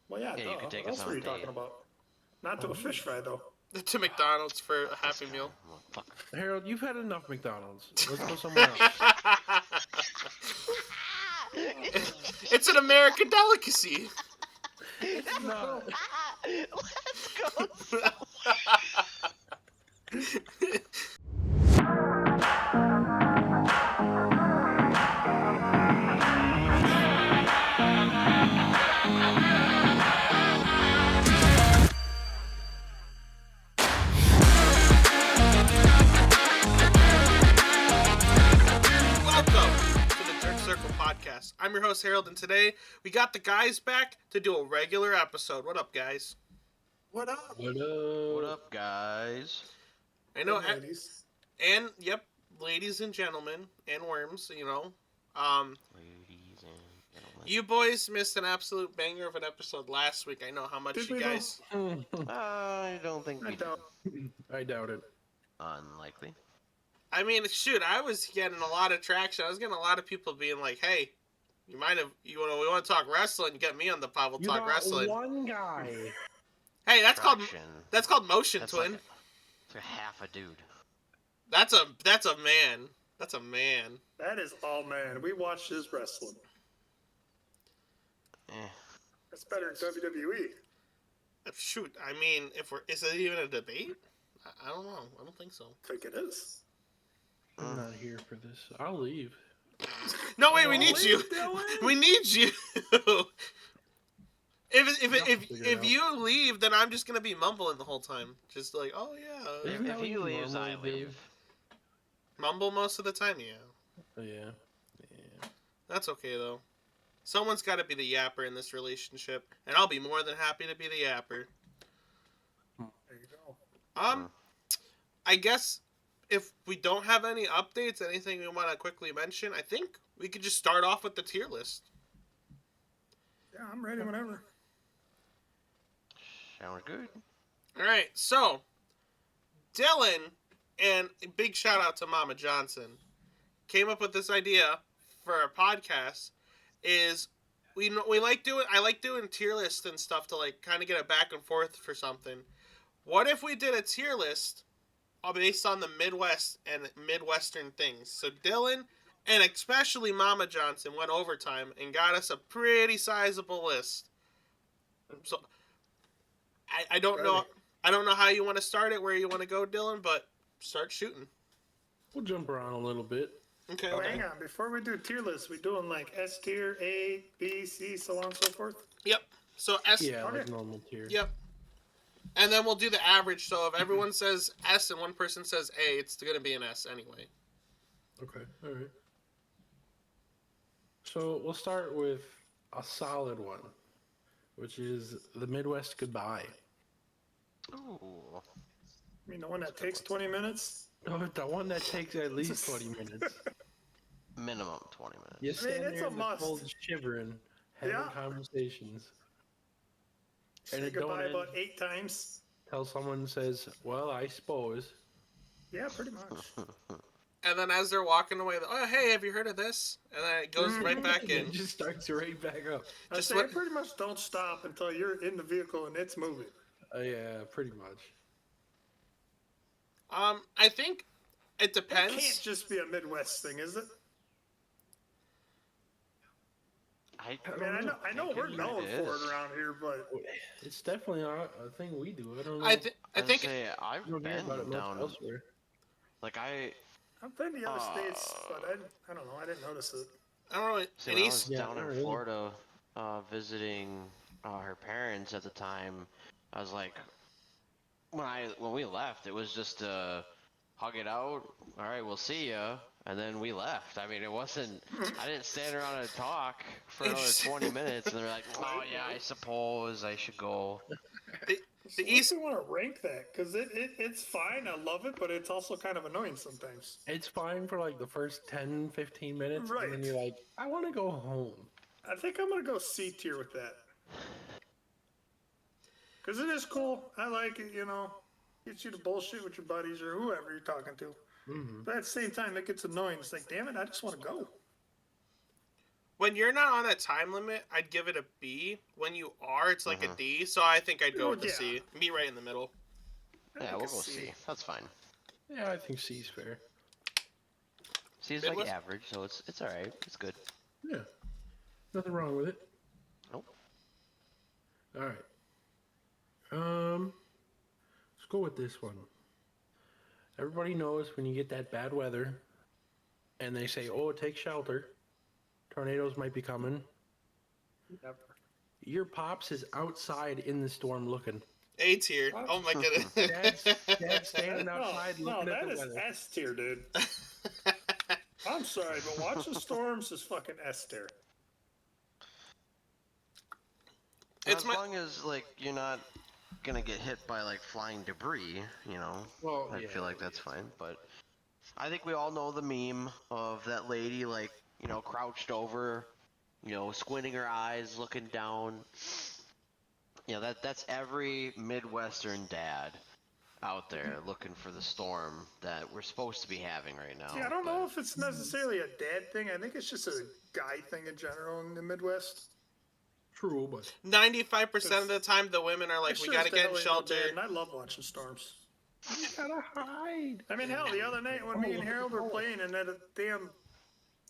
Well, yeah, Yeah, duh. you could take What us else on were a you date. talking about? Not to a fish fry, though. To McDonald's for a Happy This guy, Meal. motherfucker. Harold, you've had enough McDonald's. Let's go somewhere else. It's an American delicacy. It's not. Let's go. Welcome to the Jerk Circle Podcast. I'm your host, Harold, and today we got the guys back to do a regular episode. What up, guys? What up? What up? What up, guys? I know, ladies? and yep, ladies and gentlemen, and worms, Ladies and gentlemen. You boys missed an absolute banger of an episode last week. I know how much Did you we, guys... I don't think I we do. doubt. I doubt it. Unlikely. I mean, shoot, I was getting a lot of traction. I was getting a lot of people being like, hey, we want to talk wrestling, get me on the pod, we'll You talk got wrestling. one guy. Hey, that's Traction. called motion, That's twin. like it's a half a dude. That's a man. That's a man. That is all, man. We watched his wrestling. Eh. That's better than WWE. Shoot, I mean, is it even a debate? I don't know. I don't think so. I think it is. I'm not here for this. I'll leave. No, wait, we need you. Dylan? We need you. figure it If out. you leave, then I'm just gonna be mumbling the whole time, just like, oh yeah, Isn't that If what he you leaves, I normally do? leave. mumble most of the time. Yeah, Oh, yeah. Yeah. that's okay though. Someone's got to be the yapper in this relationship, and I'll be more than happy to be the yapper. There you go. I guess if we don't have any updates, anything we want to quickly mention, I think we could just start off with the tier list. Yeah, I'm ready whenever. Sounds good. All right, so Dylan, and a big shout out to Mama Johnson, came up with this idea for our podcast. Is I like doing tier lists and stuff to like kind of get a back and forth for something. What if we did a tier list based on the Midwest and Midwestern things? So Dylan and especially Mama Johnson went overtime and got us a pretty sizable list. So I don't know. Ready. I don't know how you want to start it, where you want to go, Dylan, but start shooting. We'll jump around a little bit. Okay. Oh, hang on. Before we do tier lists, we doing like S tier, A, B, C, so on and so forth? Yep. So S. Yeah, like Okay. normal tier. Yep. And then we'll do the average. So if everyone says S and one person says A, it's going to be an S anyway. Okay, alright. So we'll start with a solid one, which is the Midwest Goodbye. Ooh. I mean, the one that takes 20 minutes? Oh, the one that takes at least 20 minutes. Minimum 20 minutes. You stand it's there a in the must. cold shivering, having Yeah. conversations. And Say it don't goodbye end about 8 times? till someone says, well, I suppose. Yeah, pretty much. And then as they're walking away, oh, hey, have you heard of this? And then it goes right back And in. it just starts right back up. I Just say what- it pretty much don't stop until you're in the vehicle and it's moving. Yeah, pretty much. I think it That depends. can't just be a Midwest thing, is it? I I mean, I know we're Maybe known it for is. it around here, but It's definitely not a thing we do. I don't know. I I'd think say I've you don't hear about it been much down. elsewhere. Like I've been to the other states, but I don't know. I didn't notice it. I don't know. See, In when I was East, Yeah, down not in really. Florida visiting her parents at the time, I was like, when we left, it was just hug it out. All right, we'll see ya, and then we left. I mean, it wasn't. I didn't stand around and talk for another Interesting. 20 minutes, and they're like, "Oh yeah, I suppose I should go." So The East- I want to rank that because it's fine. I love it, but it's also kind of annoying sometimes. It's fine for like the first 10, 15 minutes, Right. and then you're like, I want to go home. I think I'm gonna go C tier with that because it is cool. I like it. You know, gets you to bullshit with your buddies or whoever you're talking to. Mm-hmm. But at the same time, it gets annoying. It's like, damn it, I just want to go. When you're not on that time limit, I'd give it a B. When you are, it's like a Mhm. D. So I think I'd go with the Yeah. C. Meet right in the middle. I Yeah, think we'll a go C. C. That's fine. Yeah, I think C's fair. C is like Midwest? average, so it's all right. It's good. Yeah, nothing wrong with it. Nope. All right. Let's go with this one. Everybody knows when you get that bad weather, and they say, "Oh, take shelter. Tornadoes might be coming." Never. Your pops is outside in the storm looking. A tier. What? Oh my goodness. Dad's standing outside No, looking at that the is weather. S tier, dude. I'm sorry, but watching storms is fucking S tier. It's As my- long as like you're not gonna get hit by like flying debris, you know, Well, I yeah, feel like that's fine. But I think we all know the meme of that lady like crouched over, squinting her eyes, looking down. That's every Midwestern dad out there looking for the storm that we're supposed to be having right now. See, I don't but- know if it's necessarily a dad thing. I think it's just a guy thing in general in the Midwest. true, but 95% of the time, the women are like, It "We sure gotta as the get hell in ain't no dad, shelter." and I love watching storms. you gotta hide. I mean, hell, the other night when me and Harold were playing and that damn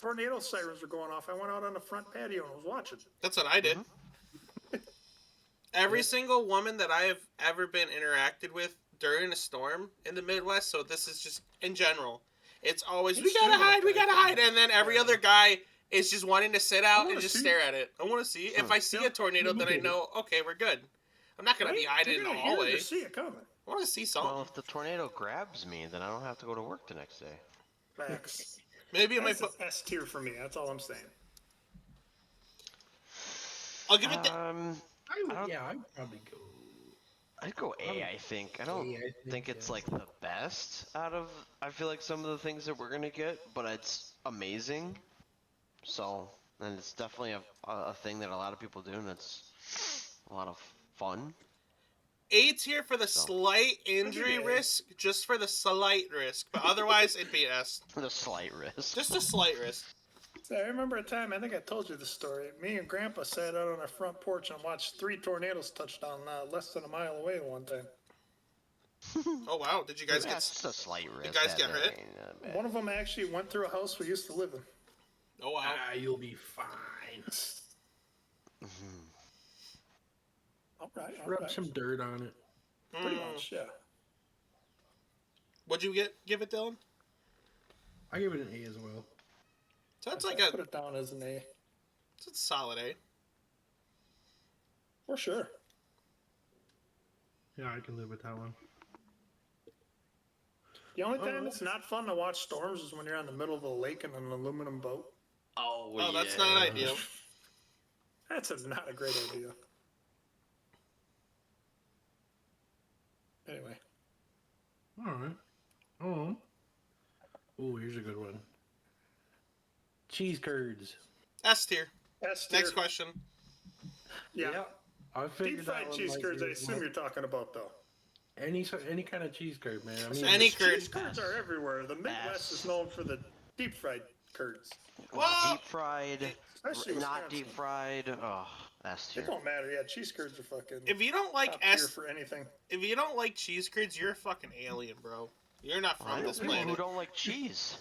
tornado sirens were going off, I went out on the front patio and was watching. That's what I did. Every single woman that I have ever been interacted with during a storm in the Midwest, so this is just in general, it's always, "We It's gotta similar hide, we to gotta that. hide," and then every other guy is just wanting to sit out and wanna just see. stare at it. I want to see. If I see a tornado, then I know, okay, we're good. I'm not gonna be Right? hiding You're in the gonna hear it hallway. or see it coming. I want to see Well, something. if the tornado grabs me, then I don't have to go to work the next day. Facts. Maybe it might. That's an S tier for me. That's all I'm saying. I'll give it. I'd probably go. I'd go A, I think. I don't think it's like the best out of. I feel like some of the things that we're gonna get, but it's amazing. So, and it's definitely a thing that a lot of people do, and it's a lot of fun. A tier for the So. slight injury A. risk, just for the slight risk, but otherwise it'd be S. The slight risk. Just a slight risk. So I remember a time, I think I told you the story. Me and Grandpa sat out on our front porch and watched 3 tornadoes touch down less than a mile away one time. Oh wow, did you guys Yeah, get? it's just a slight risk. guys get hurt? ain't that bad. One of them actually went through a house we used to live in. Oh wow. You'll be fine. All right, all Rub right. some dirt on it. Pretty Mm. much, yeah. What'd you give it, Dylan? I give it an A as well. So that's I like put it down as an A. it's a solid A. For sure. Yeah, I can live with that one. The only time it's not fun to watch storms is when you're on the middle of a lake in an aluminum boat. Oh, that's not ideal. That's not a great idea. Anyway, All right. Oh, here's a good one. Cheese curds. S tier. S tier. Next question. Yeah. I figured Deep that fried one cheese might curds, be I assume one. you're talking about, though. Any kind of cheese curd, man. I mean, Any Cheese curd. curds are everywhere. The Midwest is known for the deep fried curds. Well, Deep fried, Especially not Wisconsin. deep fried. Oh, that's It tier. don't matter. Yeah, cheese curds are fucking if you don't like top tier S, for anything. if you don't like cheese curds, you're a fucking alien, bro. You're not I from know this people who planet. don't like cheese,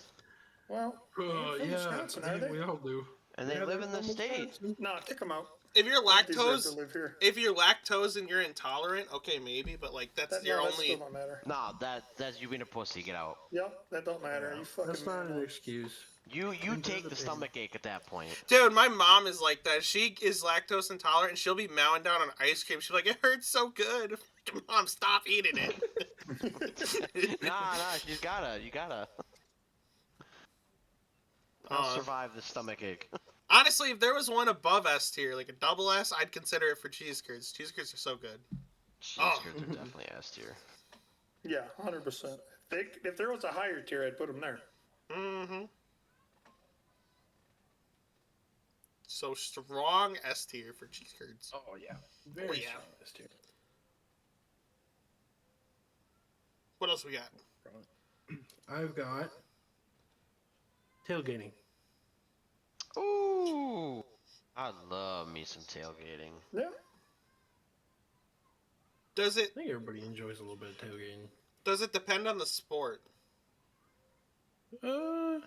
Well, they ain't from yeah, Wisconsin, I are think they? we all do. and they Yeah, live they're in the from state. Wisconsin. No, kick them out. If you're They deserve lactose, to live here. if you're lactose and you're intolerant, okay, maybe, but like that's That, your no, that only. still don't matter. Nah, that's you being a pussy. Get out. Yep, that don't matter. You fucking That's not man. an excuse. You take the the pain. stomach ache at that point. Dude, my mom is like that. She is lactose intolerant, and she'll be mowing down on ice cream. She's like, "It hurts so good." Mom, stop eating it. Nah, you gotta. I'll survive the stomach ache. Honestly, if there was one above S tier, like a double S, I'd consider it for cheese curds. Cheese curds are so good. Cheese Oh. curds are definitely S tier. Yeah, 100%. If there was a higher tier, I'd put them there. Mm-hmm. So strong S tier for cheese curds. Oh yeah, very yeah. strong this tier. What else we got? I've got tailgating. Ooh, I love me some tailgating. Yeah. Does I it think everybody enjoys a little bit of tailgating. depend on the sport? I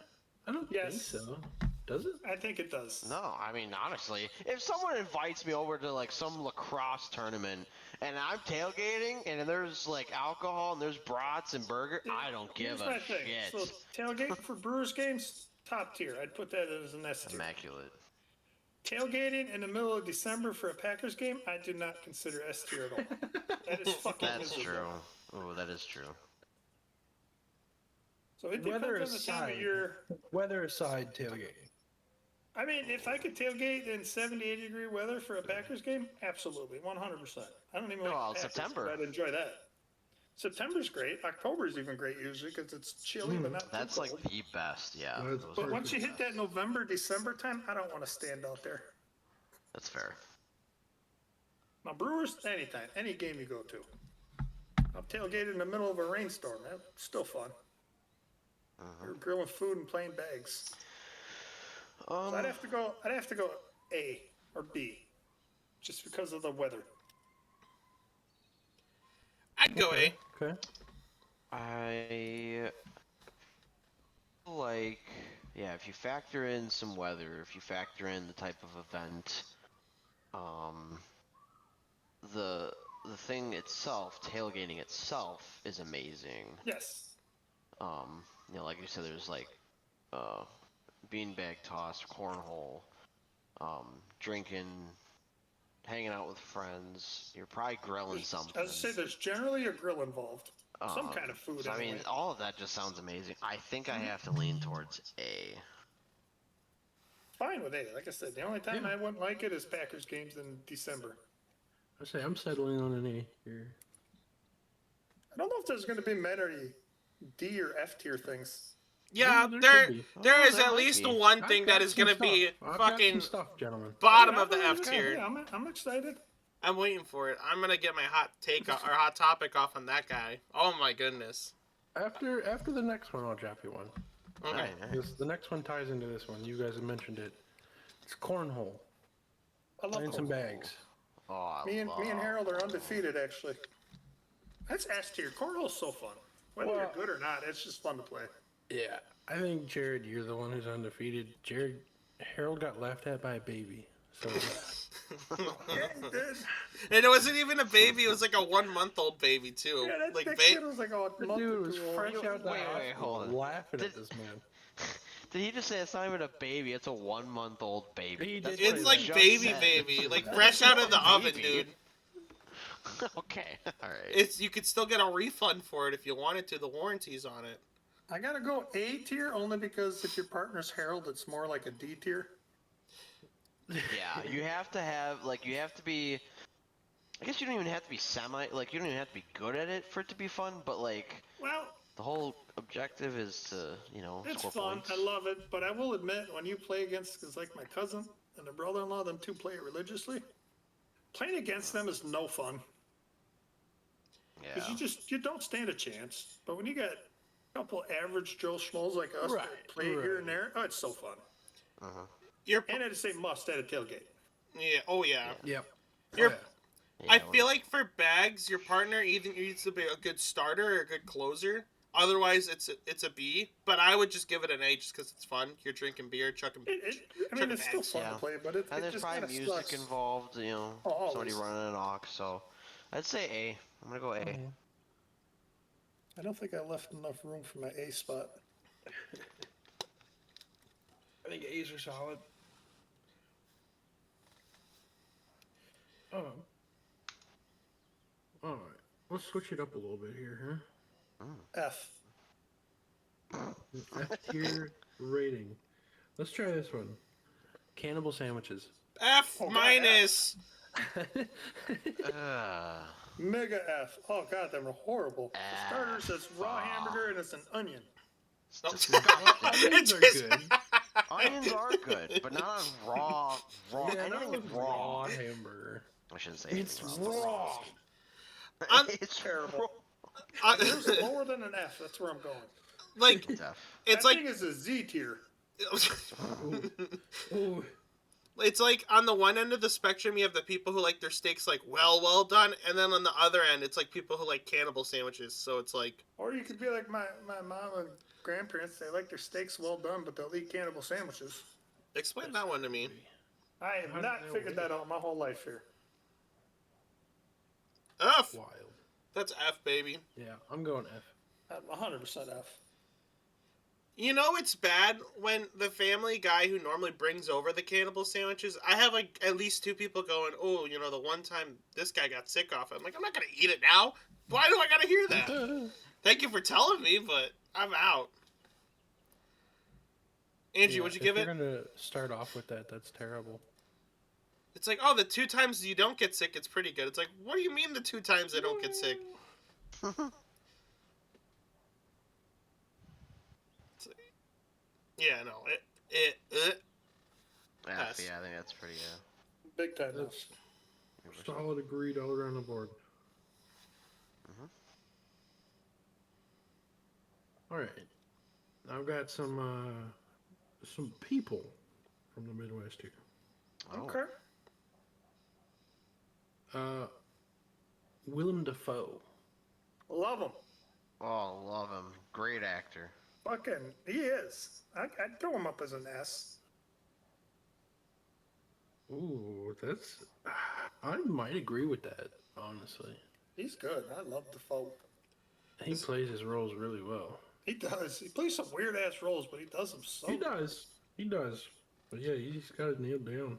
don't think Yes. so. Does it? I think it does. No, I mean honestly, if someone invites me over to like some lacrosse tournament and I'm tailgating and there's like alcohol and there's brats and burger, I don't give Here's a my thing. shit. So tailgate for Brewers games, top tier. I'd put that as an S tier. Immaculate. Tailgating in the middle of December for a Packers game, I do not consider S tier at all. That is fucking That's miserable. true. Oh, that is true. So it Weather depends on the time of aside. year. Weather aside, tailgating. I mean, if I could tailgate in 70, 80-degree weather for a Packers game, absolutely, 100%. I don't even like Well, the Packers, September. but I'd enjoy that. September's great. October's even great usually because it's chilly but not too That's cold. like the best. Yeah. That's those But are- once you hit that November, December time, I don't want to stand out there. That's fair. Now, Brewers, anytime, any game you go to. I'll tailgate in the middle of a rainstorm, man. Still fun. You're grilling food and playing bags. So I'd have to go A or B, just because of the weather. I'd go A. Okay. I like, yeah, if you factor in some weather, if you factor in the type of event, the thing itself, tailgating itself, is amazing. Yes. You know, like you said, there's like, beanbag toss, cornhole, drinking, hanging out with friends. You're probably grilling something. As I say, there's generally a grill involved. Some kind of food. So, I mean, anyway. all of that just sounds amazing. I think I have to lean towards A. Fine with A. Like I said, the only time I wouldn't like it is Packers games in December. I say I'm settling on an A here. I don't know if there's going to be many D or F tier things. Yeah, there there could be. there is there at might least be. one I've thing got that is some gonna be stuff. I've got fucking some stuff, gentlemen. bottom Yeah, of the F yeah, tier. yeah, I'm excited. I'm waiting for it. I'm gonna get my hot take or hot topic off on that guy. Oh my goodness. After the next one, I'll drop you one. Okay. Nice. This, the next one ties into this one. You guys have mentioned it. It's cornhole. I love Playing some cornhole. bags. Oh, I Me and love- Harold are undefeated, actually. That's S tier. Cornhole's so fun. Whether Well- you're good or not, it's just fun to play. Yeah, I think Jared, you're the one who's undefeated. Harold got laughed at by a baby. So Yeah, he did. And it wasn't even a baby, it was like a 1-month-old baby too. Yeah, Like that ba- kid was like a the month dude or was two old. fresh out the wait, hospital hold on. laughing at Did- this man. Did he just say it's not even a baby? It's a 1-month-old baby. He That's did what it's he like just baby said. baby, like fresh out of the oven, Baby. dude. Okay, all right. It's you could still get a refund for it if you wanted to. The warranty's on it. I gotta go A tier only because if your partner's Harold, it's more like a D tier. Yeah, you have to have you have to be. I guess you don't even have to be you don't even have to be good at it for it to be fun. But like Well, the whole objective is to it's score fun. points. I love it. But I will admit, when you play against, because like my cousin and the brother-in-law, them two play it religiously. Playing against them is no fun. Because Yeah. you don't stand a chance. But when you got a couple average Joe Schmoes like us Right, that play here and there, oh, it's so fun. You're And I'd say must at a tailgate. yeah. Oh yeah. Yep. You're- Oh, Yeah, I when- feel like for bags, your partner either needs to be a good starter or a good closer. Otherwise, it's a B. But I would just give it an A just because it's fun. You're drinking beer, chucking. I mean, it's still fun Yeah. to play, but it and there's just probably kind of music sucks. involved. Somebody always. running an aux. So I'd say A. I'm gonna go A. I don't think I left enough room for my A spot. I think A's are solid. Oh. All right. Let's switch it up a little bit here, F. huh? F tier rating. Let's try this one. Cannibal sandwiches. F God, minus. Mega F. Oh god, them are horrible. For starters, it's raw hamburger and it's an onion. It's Oh. disgusting. Onions are good. Onions are good, but not on raw. Yeah, not Anything with raw hamburger. I shouldn't say It's anything raw. Un- it's Terrible. Uh, There's lower than an F. That's where I'm going. like It's F. it's that like thing is a Z tier. Ooh. It's like on the one end of the spectrum, you have the people who like their steaks like well done, and then on the other end, it's like people who like cannibal sandwiches. So it's like, Or you could be like my mom and grandparents. They like their steaks well done, but they'll eat cannibal sandwiches. explain that one to me. I have not figured that out my whole life here. F. Wild. That's F, baby. Yeah, I'm going F. I'm 100% F. You know it's bad when the family guy who normally brings over the cannibal sandwiches, I have like at least 2 people going, oh, you know, the one time this guy got sick off it. I'm like, I'm not going to eat it now. Why do I got to hear that? Thank you for telling me, but I'm out. Angie, what'd you give it? If you're going to start off with that, that's terrible. It's like, oh, the 2 times you don't get sick, it's pretty good. It's like, what do you mean the 2 times I don't get sick? Yeah, no, F, Yes. yeah, I think that's pretty. Big time. That's solid agreed all around the board. All right. I've got some people from the Midwest here. Oh. Okay. Willem Dafoe. Love him. Oh, love him. Great actor. Fucking, he is. I'd throw him up as an S. Ooh, that's. I might agree with that, honestly. He's good. I love Defoe. He plays his roles really well. He does. He plays some weird ass roles, but he does them so. He does. He does. But yeah, he's got it nailed down.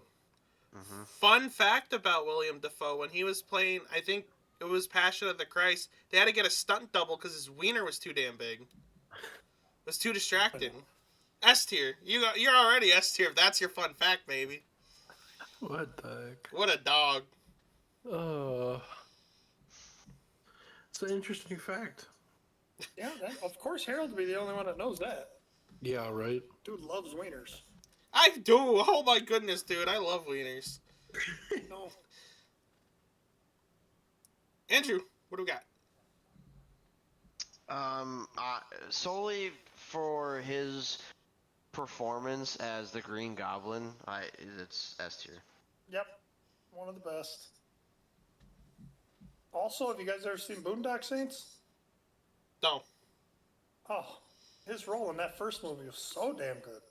Fun fact about William Dafoe, when he was playing, I think it was Passion of the Christ, they had to get a stunt double because his wiener was too damn big. It was too distracting. S tier. You're already S tier if that's your fun fact, maybe. What the heck? What a dog. It's an interesting fact. Yeah, of course Harold would be the only one that knows that. Yeah, right. Dude loves wieners. I do. Oh my goodness, dude. I love wieners. No. Andrew, what do we got? Solely for his performance as the Green Goblin, it's S tier. Yep. One of the best. Also, have you guys ever seen Boondock Saints? No. Oh, his role in that first movie was so damn good.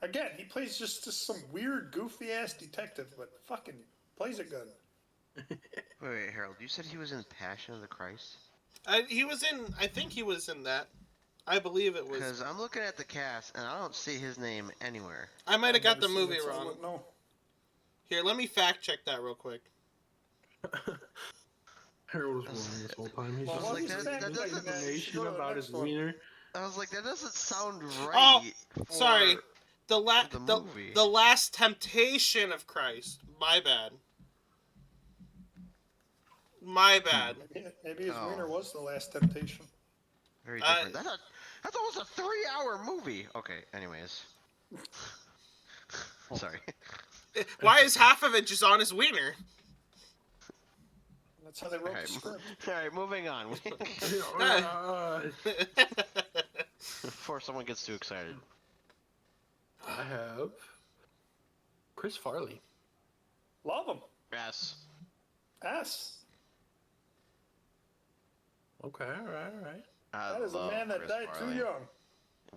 Again, he plays just some weird, goofy ass detective, but fucking plays it good. Wait, Harold, you said he was in Passion of the Christ? I think he was in that. I believe it was. Because I'm looking at the cast and I don't see his name anywhere. I might have got I've the never seen movie it, so I wrong. wouldn't know. Here, let me fact check that real quick. Harold was wrong this whole time. He's Well, just what like he's that- saying that is doesn't- information go to the about next his one. wiener. I was like, that doesn't sound Oh, right. for sorry. The the movie. the Last Temptation of Christ. My bad. My bad. Maybe his Oh. wiener was the last temptation. Very different. That's almost a 3-hour movie. Okay, anyways. Sorry. Why is half of it just on his wiener? That's how they wrote Alright, the script. Alright, moving on. Before someone gets too excited. I have Chris Farley. Love him. Yes. S. Okay, all right. I That is a love man that Chris died Farley. too young.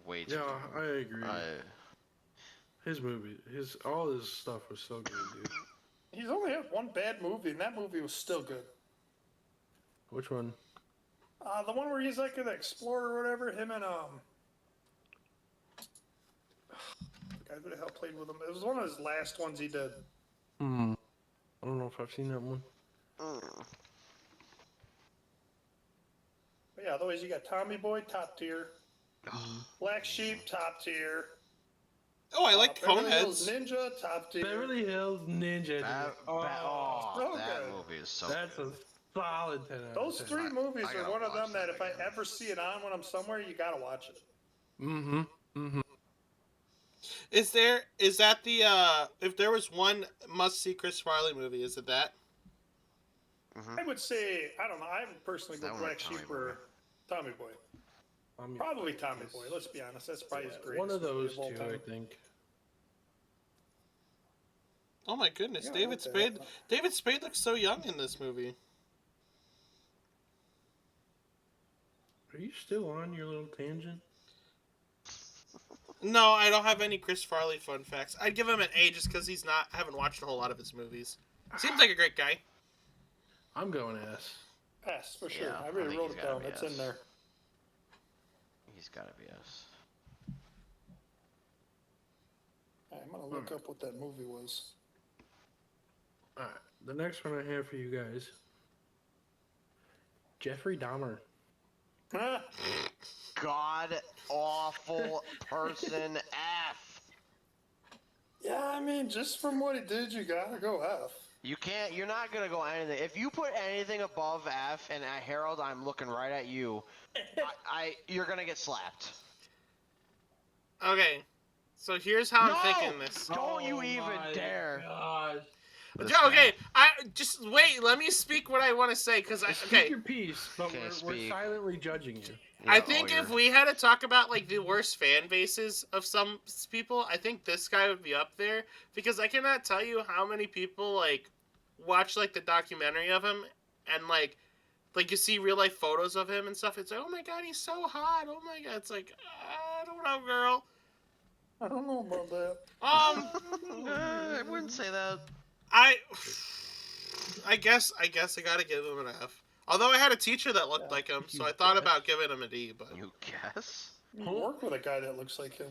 Way too Yeah, young. I agree. His movie, all his stuff was so good, dude. He's only had one bad movie, and that movie was still good. Which one? The one where he's like an explorer or whatever. Him and the guy who the hell played with him. It was one of his last ones he did. I don't know if I've seen that one. But yeah, otherwise you got Tommy Boy, top tier. Black Sheep, top tier. Oh, I like Beverly Hills Coneheads. Ninja, top tier. Beverly Hills Ninja. That okay. movie is so That's good. a solid 10 out of Those 10. three movies I are gotta one of watch them that that if I again. ever see it on when I'm somewhere, you gotta watch it. Is that the if there was one must see Chris Farley movie, is it that? I would say, I don't know, I would personally That go one or Black Tommy Sheep Boy? or Tommy Boy. Probably Tommy Boy. Let's be honest. That's probably his greatest one of those movie of all two, I time. think. Oh my goodness, Yeah, David look that Spade. up. David Spade looks so young in this movie. Are you still on your little tangent? No, I don't have any Chris Farley fun facts. I'd give him an A just because I haven't watched a whole lot of his movies. Seems like a great guy. I'm going S. S for sure. Yeah, I I already think wrote he's it gotta down. be It's S. in there. He's gotta be us. I'm gonna look up what that movie was. Alright, the next one I have for you guys. Jeffrey Dahmer. Ah, God awful person F. yeah, I mean, just from what he did, you gotta go F. You can't. You're not gonna go anything. If you put anything above F, and Harold, I'm looking right at you. You're gonna get slapped. Okay, so here's how No! I'm thinking this. Don't you even dare. Gosh. This Okay, guy. I just wait. Let me speak what I want to say because Speak your piece, but Okay, we're speak. silently judging you. Yeah, I think oh, if we had to talk about like the worst fan bases of some people, I think this guy would be up there because I cannot tell you how many people like watch like the documentary of him and like you see real life photos of him and stuff. It's like, oh my god, he's so hot. Oh my god, it's like I don't know, girl. I don't know about that. I wouldn't say that. I guess I gotta give him an F. Although I had a teacher that looked Yeah, like him, so you I thought guess. about giving him a D. But You guess? You work with a guy that looks like him.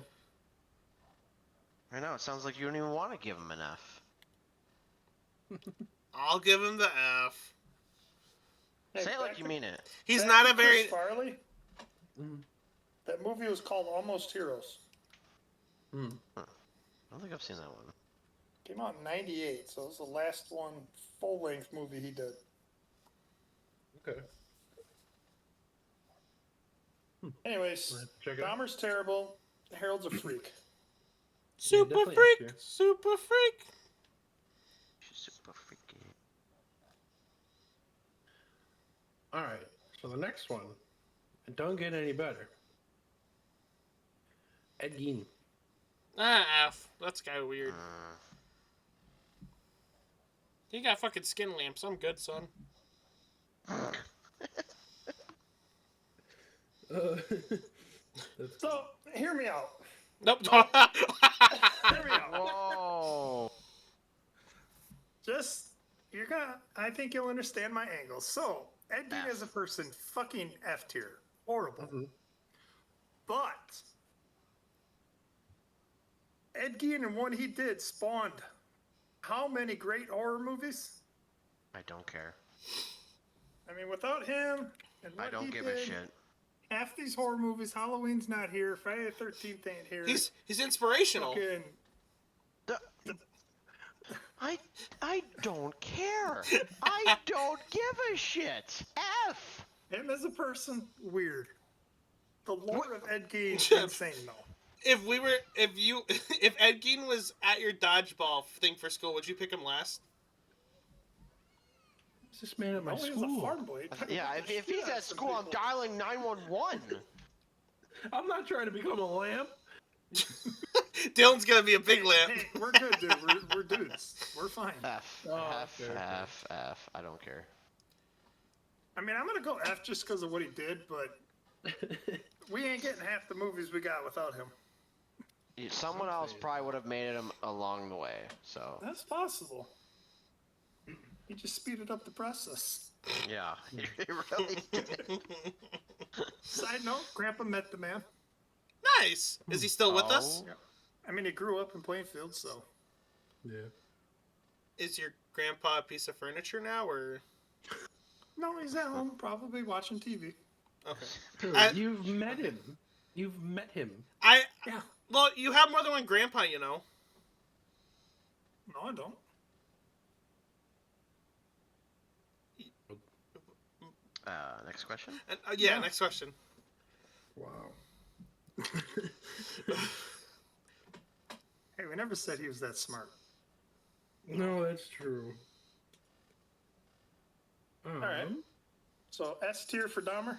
I know. It sounds like you don't even want to give him an F. I'll give him the F. Hey, Say it like back you to- mean it. He's back not to a very. Chris Farley. Mm. That movie was called Almost Heroes. Hmm. I don't think I've seen that one. Came out in '98, so it was the last one full-length movie he did. Okay. Anyways, Check it out. Dahmer's terrible. Harold's a freak. Super definitely freak! F tier. Super freak! She's super freaky. Alright, so the next one. It don't get any better. Ed Gein. F. That's kind of weird. He got fucking skin lamps. I'm good, son. So, hear me out. Nope. Hear me out. Whoa. Just, I think you'll understand my angle. So, Ed Gein as a person, fucking F tier. Horrible. Mhm. But, Ed Gein and what he did spawned how many great horror movies? I don't care. I mean, without him and what I don't he give did, a shit. half these horror movies, Halloween's not here, Friday the 13th ain't here. He's inspirational. fucking, I don't care. I don't give a shit. F. him as a person, weird. The lore of Ed Gein, Jeff. insane though. If Ed Gein was at your dodgeball thing for school, would you pick him last? Is this man at my Oh, he's a school? farm boy. Yeah, if he's at school, I'm dialing 911. I'm not trying to become a lamp. Dylan's gonna be a big lamp. Hey, we're good, dude. We're dudes. We're fine. F. Oh, F. okay, okay. F. F. I don't care. I mean, I'm gonna go F just because of what he did, but we ain't getting half the movies we got without him. Someone else probably would have made him along the way. So That's possible. He just speeded up the process. yeah, it really did. Side note: Grandpa met the man. Nice. Is he still with us? Oh. I mean, he grew up in Plainfield, so Yeah. Is your grandpa a piece of furniture now, or? no, he's at home probably watching TV. Okay. Dude, I- you've met him. You've met him. Yeah. Well, you have more than one grandpa, you know. No, I don't. Next question. And, Yeah. Next question. Wow. Hey, we never said he was that smart. No, that's true. right. So S tier for Dahmer.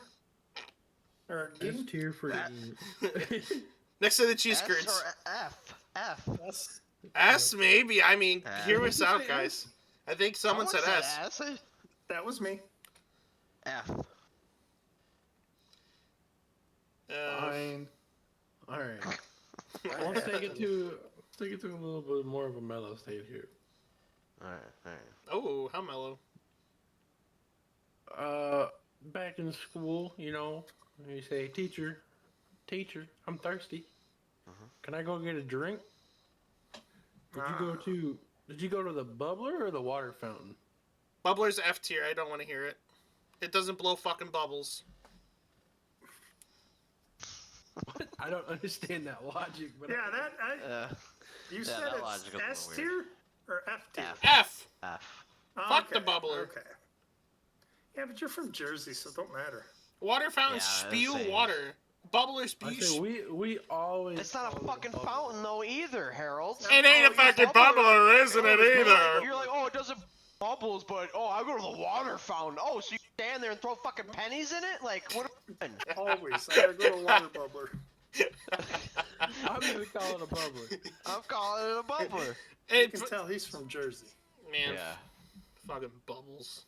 Or S D? tier for That- E. Next to the cheese S curds. or F? F. S. S maybe. I mean, hear us Did you out, say guys. I think someone said S. S. That was me. F. Fine. All right. Let's take it to a little bit more of a mellow state here. Alright, alright. Oh, how mellow. Back in school, you say, teacher, I'm thirsty. Can I go get a drink? Did you go to the bubbler or the water fountain? Bubbler's F tier. I don't want to hear it. It doesn't blow fucking bubbles. What? I don't understand that logic. But Yeah, that you yeah, said that it's logic is a S little weird. tier or F tier? F. F. Oh, Fuck the okay, bubbler. Okay. Yeah, but you're from Jersey, so it don't matter. Water fountains Yeah, spew same. water. Bubblers I spew. say we always. It's not a call it fucking bubbler. fountain though either, Harold. It ain't a fucking bubbler, isn't it either? You're like, oh, it doesn't bubbles, but oh, I go to the water fountain. Oh, so you stand there and throw fucking pennies in it? Like, what? Always. I gotta go to water bubbler. I'm gonna call it a bubbler. I'm calling it a bubbler. You It, can tell he's from Jersey. man, Yeah. fucking bubbles.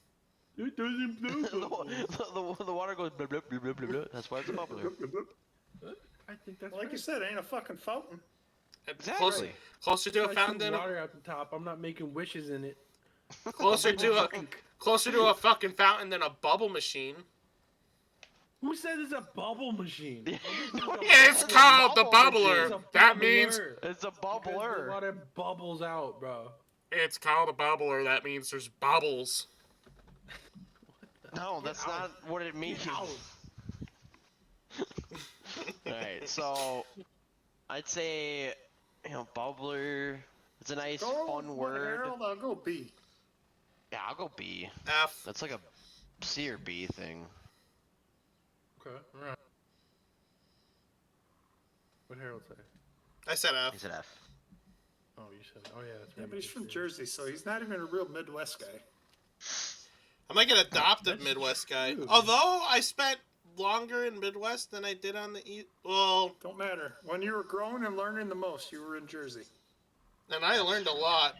It doesn't blow. the water goes blah, blah, blah, blah, blah, blah. That's why it's a bubbler. I think that's Like you said, it ain't a fucking fountain. Exactly. Closer to a I fountain shoot than a, water at the top. I'm not making wishes in it. closer to a fucking fountain than a bubble machine. Who said it's a bubble machine? It's called the It's bubbler. a That means bubbler. It's a Because the bubbler. water bubbles out, bro. it's called a bubbler. That means there's bubbles. No, that's not what it means. Ow. Alright, so I'd say, bubbler. It's a nice, Go, fun word. Harold, I'll go B. Yeah, I'll go B. F. That's like a C or B thing. Okay, alright. What Harold say? I said He F. said F. Oh, you said. Oh yeah, that's Yeah, right. but he's from Jersey, so he's not even a real Midwest guy. I'm like an adopted That's Midwest guy. true. Although I spent longer in Midwest than I did on the East. Well, Don't matter. When you were growing and learning the most, you were in Jersey. and I learned a lot.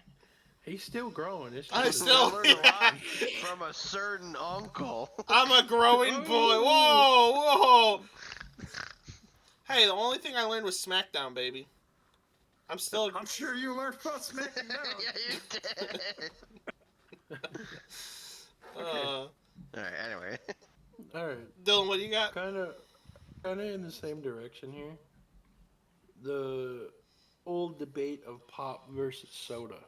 He's still growing. It's I just- still- I learned a lot from a certain uncle. I'm a growing boy. Whoa, whoa. Hey, the only thing I learned was SmackDown, baby. I'm still. I'm sure you learned about Smacking Down. Yeah, you did. Alright, anyway. All right. Dylan, what do you got? Kind of in the same direction here. The old debate of pop versus soda.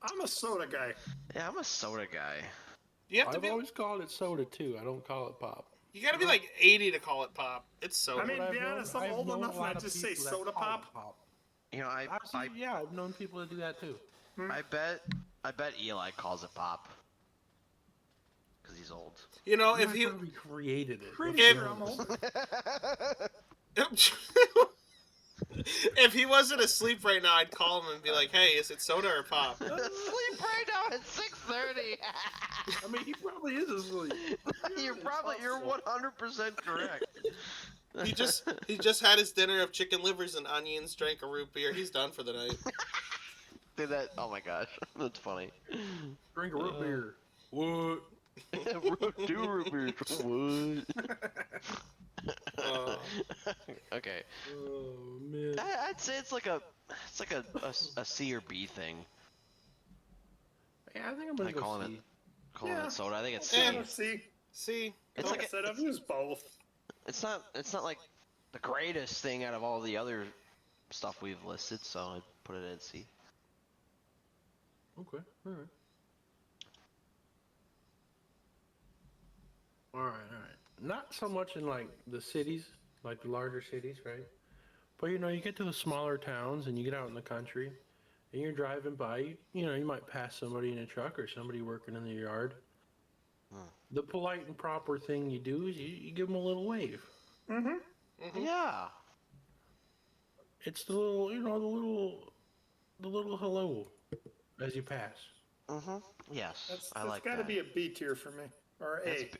I'm a soda guy. Yeah, I'm a soda guy. You have to I've be. always called it soda too. I don't call it pop. You gotta be like 80 to call it pop. It's so. I mean, But to be I've known- honest, I'm I've old known enough a and I lot of just say people that soda call it pop. Yeah, I've known people that do that too. I bet Eli calls it pop. Cause he's old. You know, if I he. probably created it. Pretty If- sure I'm old. If he wasn't asleep right now, I'd call him and be like, "Hey, is it soda or pop?" Sleep right now at 6:30. I mean, he probably is asleep. you're 100% correct. He just had his dinner of chicken livers and onions, drank a root beer. He's done for the night. Did that? Oh my gosh, that's funny. Drink a root beer. What? Two root beers. What? Uh, Okay, Oh man. I'd say it's like a C or B thing. Yeah, I think I'm gonna Like go calling C. Calling Yeah. it soda, I think it's C. Yeah. See, see, It's like like I said, I've used both. It's not like the greatest thing out of all the other stuff we've listed, so I'd put it at C. Okay. All right. Not so much in like the cities, like the larger cities, right? But you get to the smaller towns and you get out in the country and you're driving by, you might pass somebody in a truck or somebody working in the yard. The polite and proper thing you do is you give them a little wave. Yeah. It's the little, the little hello as you pass. Yes, That's I like got to that. be a B tier for me, or That's A. B-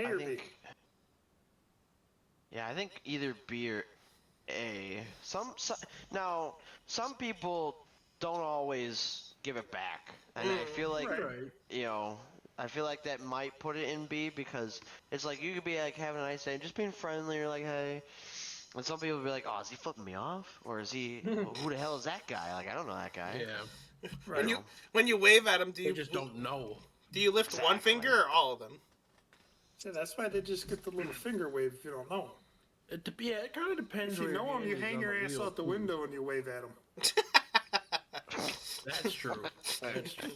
A I or B. think Yeah, I think either B or A. Now, some people don't always give it back, and I feel like Right. you know, I feel like that might put it in B because it's like you could be like having a nice day, just being friendly, or like hey, and some people would be like, oh, is he flipping me off, or is he? Who the hell is that guy? Like I don't know that guy. Yeah. When You you know? when you wave at them, They just don't know. do you lift one Exactly. finger or all of them? See, that's why they just get the little finger wave if you don't know 'em. Yeah, it kind of depends. If you where know your them, you hand is hang on your the ass wheel. out the window and you wave at them. That's true. That's true.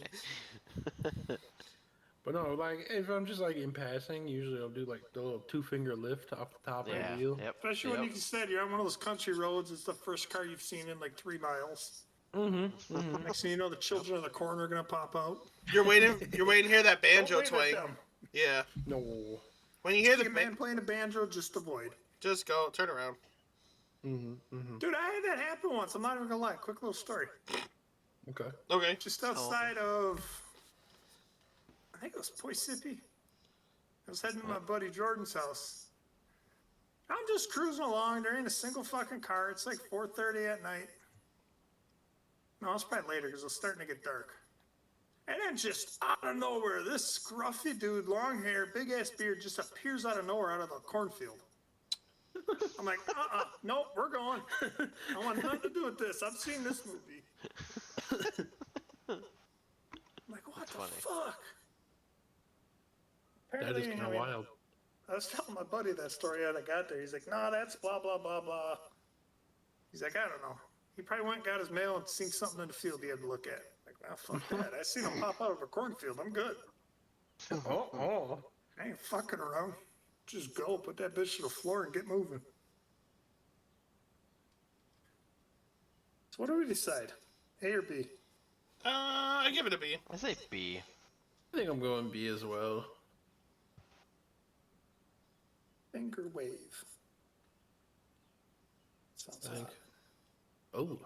But no, like if I'm just like in passing, usually I'll do like the little 2-finger lift off the top of Yeah. the wheel. Yep. Especially yep. when you said you're on one of those country roads. It's the first car you've seen in like 3 miles. Mm-hmm. Next thing you know, the children in the corner are gonna pop out. You're waiting to hear that banjo Don't wave at twang. them. Yeah. No. When you hear See the a man playing a banjo, just avoid. just go turn around. Dude, I had that happen once. I'm not even gonna lie. Quick little story. Okay. Okay. Just outside of, I think it was Poisippi. I was heading to my buddy Jordan's house. I'm just cruising along. There ain't a single fucking car. It's like 4:30 at night. No, it's probably later because it's starting to get dark. And then just out of nowhere, this scruffy dude, long hair, big ass beard, just appears out of nowhere out of the cornfield. I'm like, nope, we're going. I want nothing to do with this. I've seen this movie. I'm like, what the funny. fuck? That Apparently, is kind I of mean, wild. I was telling my buddy that story as I got there. He's like, nah, that's blah, blah, blah, blah. He's like, I don't know. He probably went and got his mail and seen something in the field he had to look at. Like, nah, fuck that. I seen him pop out of a cornfield. I'm good. Oh. I ain't fucking around. Just go, put that bitch to the floor and get moving. So what do we decide? A or B? I give it a B. I say B. I think I'm going B as well. Finger wave. Sounds I think. hot. Oh.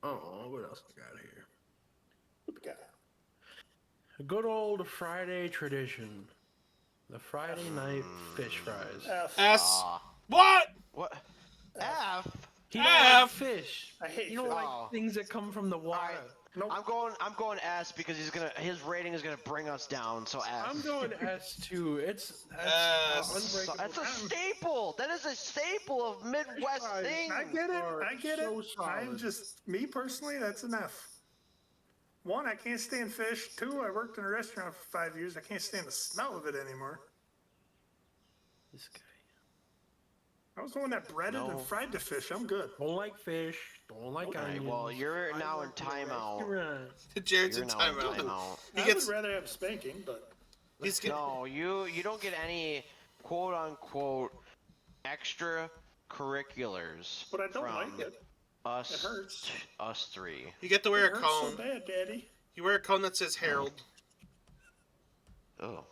Oh, what else I got here? What we got? A good old Friday tradition. The Friday night fish fries. F. S. Ah. What? What? F. He don't like F. fish. I hate You don't fish. like Oh. things that come from the water. Nope. I'm going S because his rating is gonna bring us down. So F. I'm going S2. It's S. unbreakable. That's a staple. That is a staple of Midwest Fries. things. I get it. are I get so it. solid. I'm just, me personally, that's an F. 1, I can't stand fish. 2, I worked in a restaurant for 5 years. I can't stand the smell of it anymore. This guy. I was the one that breaded No. and fried the fish. I'm good. Don't like fish. Don't like Alright, onions. well, you're I now in work at a timeout. restaurant. Jared's You're in now in timeout. timeout. He I gets. would rather have spanking, but He's getting. No, you don't get any quote unquote extra curriculars. but I don't from like it. Us, It hurts. us three. You get to wear It a hurts so cone. bad, Daddy. You wear a cone that says Harold. Oh.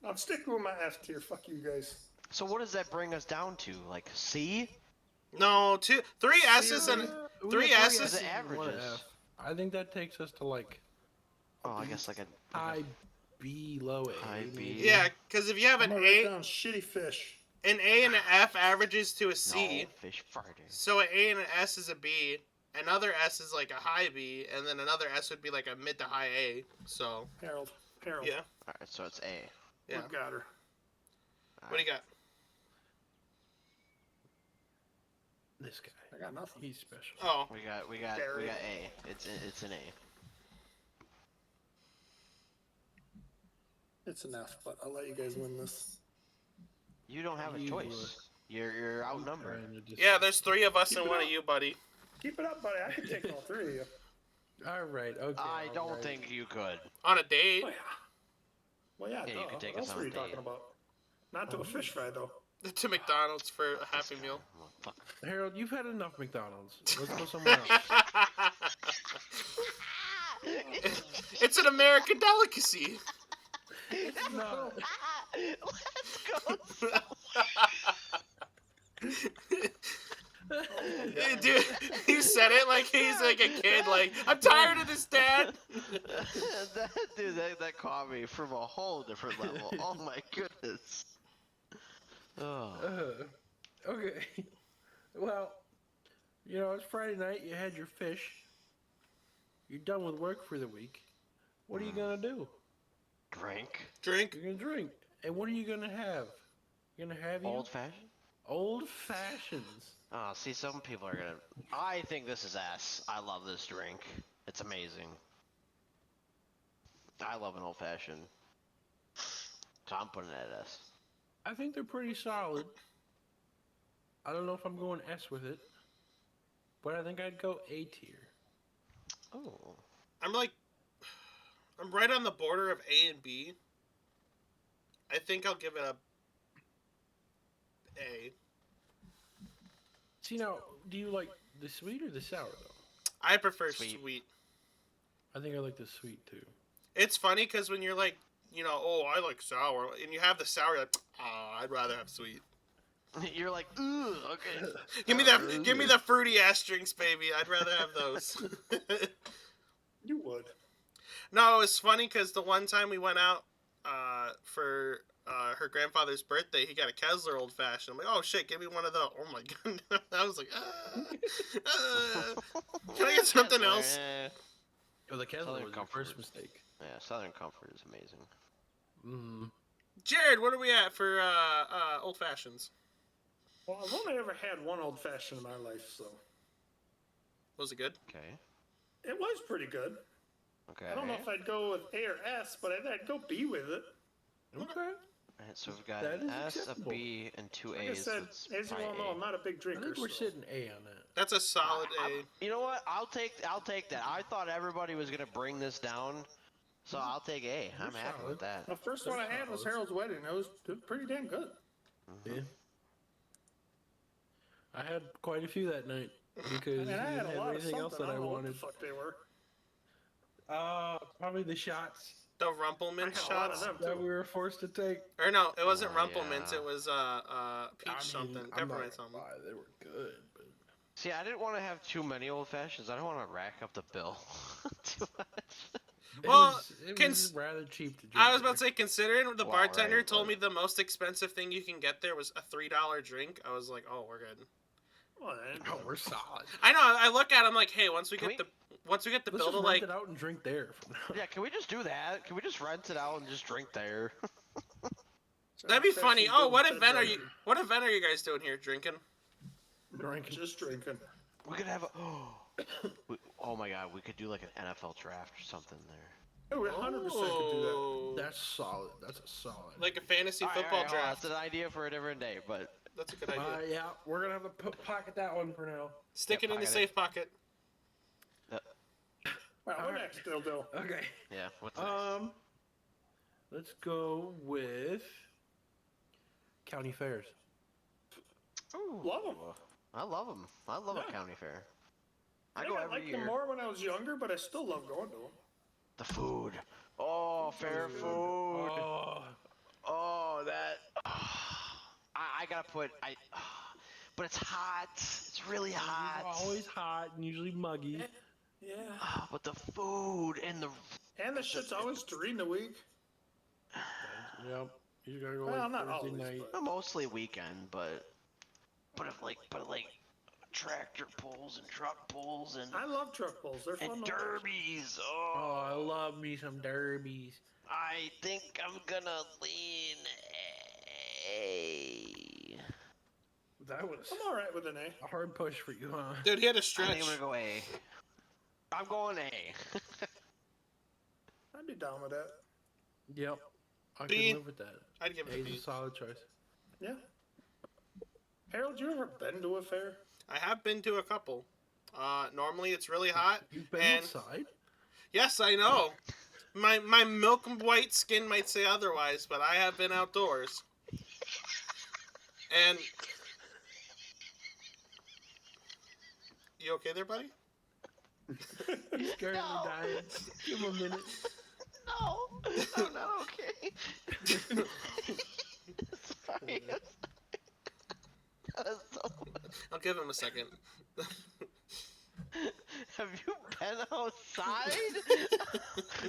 I'm sticking with my F tier. Fuck you guys. So what does that bring us down to? Like C? No, 3 S's and We 3 got S's. The and one averages. F. I think that takes us to like Oh, I guess like a high B, low A. High B. Yeah, because if you have I'm an gonna write A, down shitty fish. an A and an F averages to a C. no, fish farter. So an A and an S is a B. Another S is like a high B, and then another S would be like a mid to high A. So Harold. Harold. yeah, Alright, so it's A. yeah. What got her? What do you got? This guy. I got nothing. He's special. Oh, We got Barry. A. It's an A. It's an F, but I'll let you guys win this. You don't have a You, choice. You're outnumbered. Trying to just- yeah. There's 3 of us Keep and it one up. of you, buddy. Keep it up, buddy. I can take all 3 of you. All right. Okay. I all don't right. think you could. On a date. Oh, yeah. Well, yeah, Yeah, you duh. can take What us else on were a you talking date. about? Not to a fish fry, though. To McDonald's for a Happy Meal. Motherfucker. Harold, you've had enough McDonald's. Let's go somewhere else. It's an American delicacy. No. Let's go. Dude, he said it like he's like a kid. Like, I'm tired of this, Dad. that caught me from a whole different level. Oh my goodness. Oh. Okay. Well, it's Friday night. You had your fish. You're done with work for the week. What are you gonna do? Drink. Drink. You're gonna drink. And what are you gonna have? You're gonna have Old fashioned. Old fashions. Oh, see, some people are gonna. I think this is S. I love this drink. It's amazing. I love an old fashioned. So I'm putting it at S. I think they're pretty solid. I don't know if I'm going S with it, but I think I'd go A tier. Oh. I'm right on the border of A and B. I think I'll give it A. See, now, do you like the sweet or the sour, though? I prefer Sweet. sweet. I think I like the sweet, too. It's funny because when you're like, oh, I like sour, and you have the sour, you're like, I'd rather have sweet. You're like, ooh, okay. Give me the fruity ass drinks, baby. I'd rather have those. You would. No, it's funny because the one time we went out for her grandfather's birthday, he got a Kessler Old Fashioned. I'm like, oh shit, give me one of those. Oh my god. I was like, can I get something else? Oh, the Kessler Southern was your Comfort. first mistake. Yeah, Southern Comfort is amazing. Mm. Jared, what are we at for Old Fashions? Well, I've only ever had one old fashioned in my life, so Was it good? Okay. it was pretty good. Okay. I don't know if I'd go with A or S, but I'd go B with it. Okay. Alright, so we've got That an is S, a acceptable. B, and two Like I A's. said, That's as you all probably know, A. I'm not a big I drinker. think we're so- sitting A on that. That's a solid A. You know what? I'll take that. I thought everybody was gonna bring this down, so I'll take A. I'm happy with that. The first one I had was Harold's Wedding. It was pretty damn good. Yeah. I had quite a few that night because And you I had didn't a have lot of anything something. else that I I don't know what wanted. the fuck they were. Probably the shots The I Rumplemint had a lot of shots. them that too. we were forced to take. Or no, it wasn't Oh, Rumplemint. yeah. It was peach something, I'm not peppermint gonna something. lie, they were good, but See, I didn't want to have too many old fashions. I don't want to rack up the bill too much. Well, it cons- was rather cheap to drink. I was about to say, considering the Well, bartender right, told but- me the most expensive thing you can get there was a $3 drink, I was like, oh, we're good. Well, then, Oh, we're solid. I know. I look at him like, hey, once we Can get we- the bill Let's to just like, rent it out and drink there. From now. Yeah, can we just do that? Can we just rent it out and just drink there? that'd be funny. Fashion Oh, what Bill event are said you? What event are you guys doing here? Drinking? Drinking. Just drinking. We could have a. Oh my god, we could do like an NFL draft or something there. Oh, we 100% could do that. Oh. That's solid. That's a solid. Like a fantasy All right, football all right, hold on, draft. That's an idea for a different day, but That's a good idea. Yeah, we're gonna have to pocket that one for now. Stick it in the pocket it. safe pocket. Well, what Alright. next, Dildo? Okay. yeah. What's next? Let's go with county fairs. Ooh, Love 'em. I love them. I love a Yeah. county fair. I I think go I every liked them year. more when I was younger, but I still love going to them. The food. Oh, fair food. Oh, Oh, that. I gotta put. But it's hot. It's really hot. always hot and usually muggy. Yeah. But the food and the. And the shit's always during the week. Yep. You gotta go Well, like not Thursday always, night. but- Mostly weekend, but if like tractor pulls and truck pulls and I love truck pulls. They're fun. and to watch. derbies. Oh, I love me some derbies. I think I'm gonna lean A. That was I'm all right with an A. a hard push for you, huh? Dude, he had a I stretch. think I'm gonna go A. I'm going A. I'd be down with that. Yep. I B. can live with that. I'd give it a A's a B. solid choice. Yeah. Harold, you ever been to a fair? I have been to a couple. Normally it's really hot. You've been and outside? yes, I know. My milk white skin might say otherwise, but I have been outdoors. And you okay there, buddy? He's currently No. dying. Give him a minute. No, I'm not okay. Sorry. That was so I'll give him a second. Have you been outside?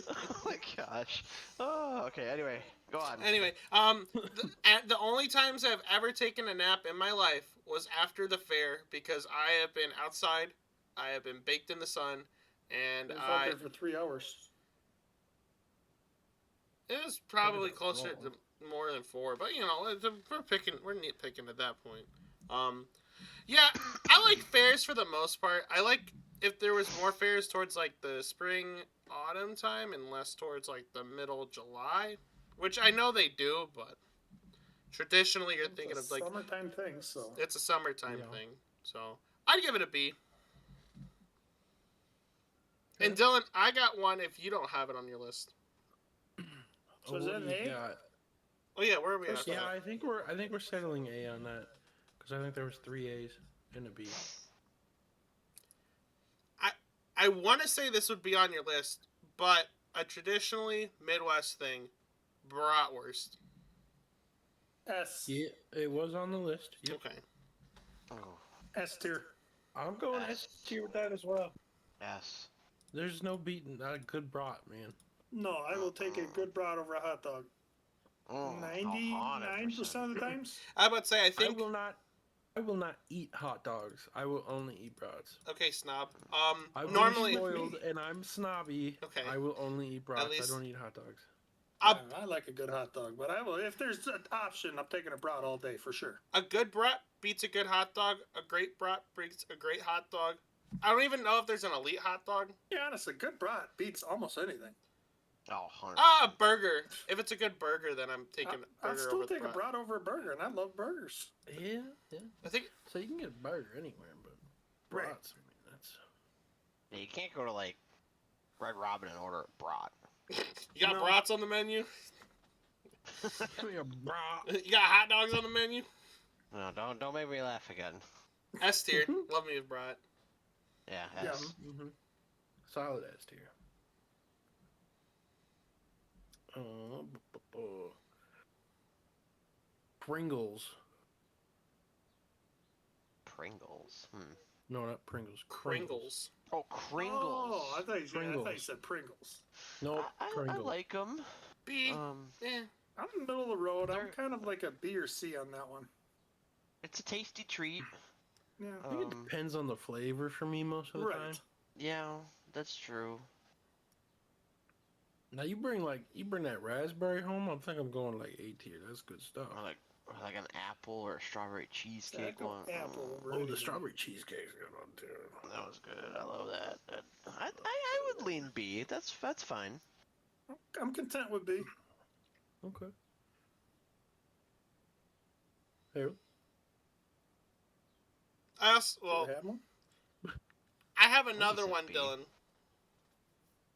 Oh my gosh. Oh, okay. Anyway, go on. Anyway, the only times I've ever taken a nap in my life was after the fair because I have been outside, I have been baked in the sun, and I was out there for 3 hours. it was probably Look at that closer roll. to more than 4, but you know, we're nitpicking at that point. Yeah, I like fairs for the most part. I like if there was more fairs towards like the spring, autumn time, and less towards like the middle of July, which I know they do, but traditionally you're thinking It's of a like summertime thing, so. it's a summertime Yeah. thing. So I'd give it a B. And Dylan, I got one if you don't have it on your list. So is what that do an you A? got? Oh yeah, where are we at? First Yeah, I think we're settling A on that because I think there was 3 A's and a B. I want to say this would be on your list, but a traditionally Midwest thing, bratwurst. S. Yeah, it was on the list. Yep. Okay. Oh, S tier. I'm going S. S tier with that as well. yes. There's no beating a good brat, man. No, I will take a good brat over a hot dog. Oh, 99% of the times. I about to say I think. I will not eat hot dogs. I will only eat brats. Okay, snob. I'm Normally, spoiled and I'm snobby. Okay. I will only eat brats. least- I don't eat hot dogs. I like a good hot dog, but I will. If there's an option, I'm taking a brat all day for sure. a good brat beats a good hot dog. A great brat beats a great hot dog. I don't even know if there's an elite hot dog. Yeah, honestly, good brat beats almost anything. Oh, 100. Ah, a burger. If it's a good burger, then I'm taking I'd burger still over the take a brat. brat over a burger, and I love burgers. Yeah. I think So you can get a burger anywhere, but Right. brats, I mean, that's... Yeah, you can't go to like Red Robin and order a brat. you got No. brats on the menu. Give me a brat. You got hot dogs on the menu. No, don't make me laugh again. S tier. Love me a brat. Yeah, Yeah. S. Mm-hmm. Solid S tier. Pringles. Pringles. No, not Pringles. Pringles. Oh, Kringles. Oh, I thought you Pringles. said Pringles. No, I Pringles. like them. B. Eh. I'm in the middle of the road. I'm They're- kind of like a B or C on that one. It's a tasty treat. Yeah. I think it depends on the flavor for me most of the time. Right. Yeah, that's true. Now you bring that raspberry home, I'm think I'm going like A tier. That's good stuff. Or like an apple or a strawberry cheesecake Yeah, one. apple over Oh, anything. the strawberry cheesecake's good one too. That was good. I love that. I would lean B. That's fine. I'm content with B. Okay. Here. I also, well, Ever had one? I have another said one, B. Dylan.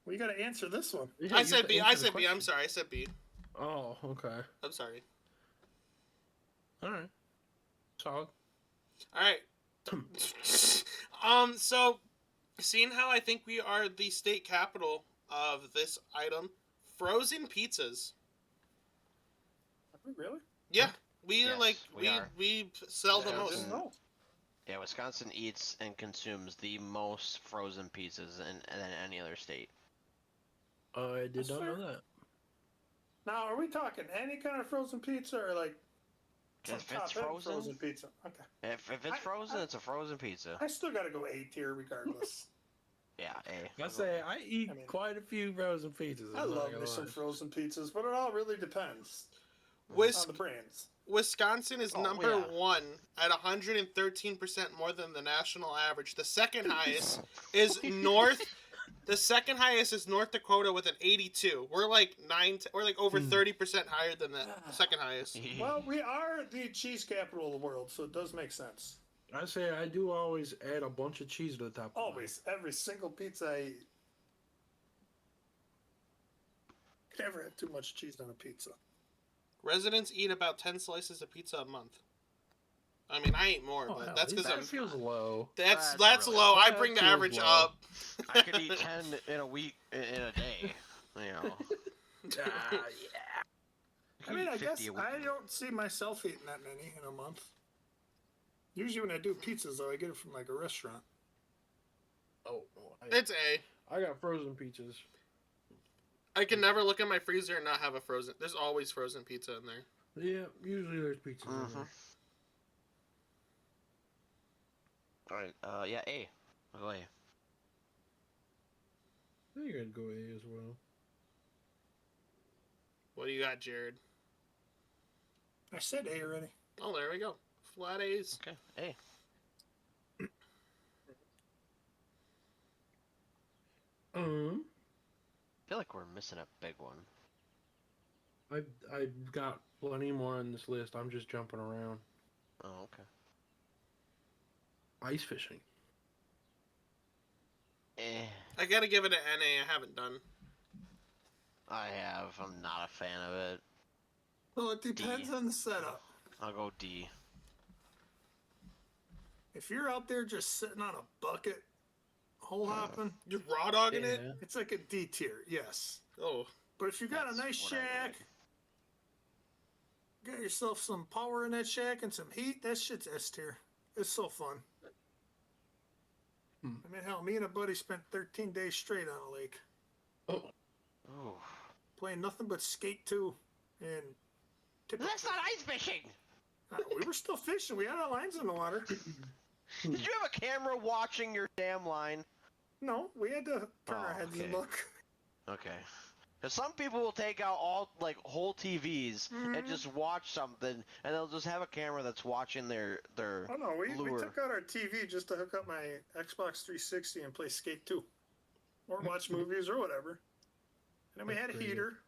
Well, you got to answer this one. Yeah, I you said have to B. I answer the said B. I'm question. sorry. I said B. Oh, okay. I'm sorry. All right. Solid. All right. So, seeing how I think we are the state capital of this item, frozen pizzas. Really? Yeah, we Yes, like we are. we sell the I most. didn't know. Yeah, Wisconsin eats and consumes the most frozen pizzas than any other state. I did That's not know fair. that. Now, are we talking any kind of frozen pizza or like some If it's top-end frozen, pizza? Okay. if it's frozen, it's a frozen pizza. I still got to go A tier regardless. Yeah, A. I say I eat I mean- quite a few frozen pizzas. I I'm not love gonna me some lie. frozen pizzas, but it all really depends Wis- on the brands. Wisconsin is Oh, number yeah. 1 at 113% more than the national average. The second highest is North. The second highest is North Dakota with an 82. We're like we're like over 30% higher than the second highest. Well, we are the cheese capital of the world, so it does make sense. I say I do always add a bunch of cheese to the top. of mine. Always, every single pizza I eat. Never had too much cheese on a pizza. Residents eat about 10 slices of pizza a month. I mean, I eat more, Oh, but hell, that's because that I'm. feels low. That's That's really low. I That bring the feels average low. up. I could eat 10 in a week, in a day. You know. Yeah. I mean, I Eat guess 50 a week. I don't see myself eating that many in a month. Usually when I do pizzas, though, I get it from like a restaurant. Oh, It's A. I got frozen pizzas. I can never look in my freezer and not have a frozen. There's always frozen pizza in there. Yeah, usually there's pizzas in there. Alright, yeah, A. I'll go A. I think I'd go A as well. What do you got, Jared? I said A already. Oh, there we go. Flat A's. Okay, A. I feel like we're missing a big one. I've got plenty more on this list. I'm just jumping around. Oh, okay. Ice fishing. Eh. I gotta give it an NA. I haven't done. I have. I'm not a fan of it. Well, it depends D. on the setup. I'll go D. If you're out there just sitting on a bucket, hole hopping, You're raw dogging it? it's like a D tier, yes. Oh. But if you got a That's nice what I shack, got yourself some power in that shack and some heat, that shit's S tier. It's so fun. I mean, hell, me and a buddy spent 13 days straight on a lake, Oh, Ooh. playing nothing but Skate 2 and That's not ice fishing! we were still fishing. We had our lines in the water. Did you have a camera watching your damn line? No, we had to turn our Oh, heads and okay. look. Okay. Because some people will take out all, like, whole TVs and just watch something, and they'll just have a camera that's watching their Oh no, we lure. took out our TV just to hook up my Xbox 360 and play Skate 2. Or watch movies or whatever. And then we had a That's heater.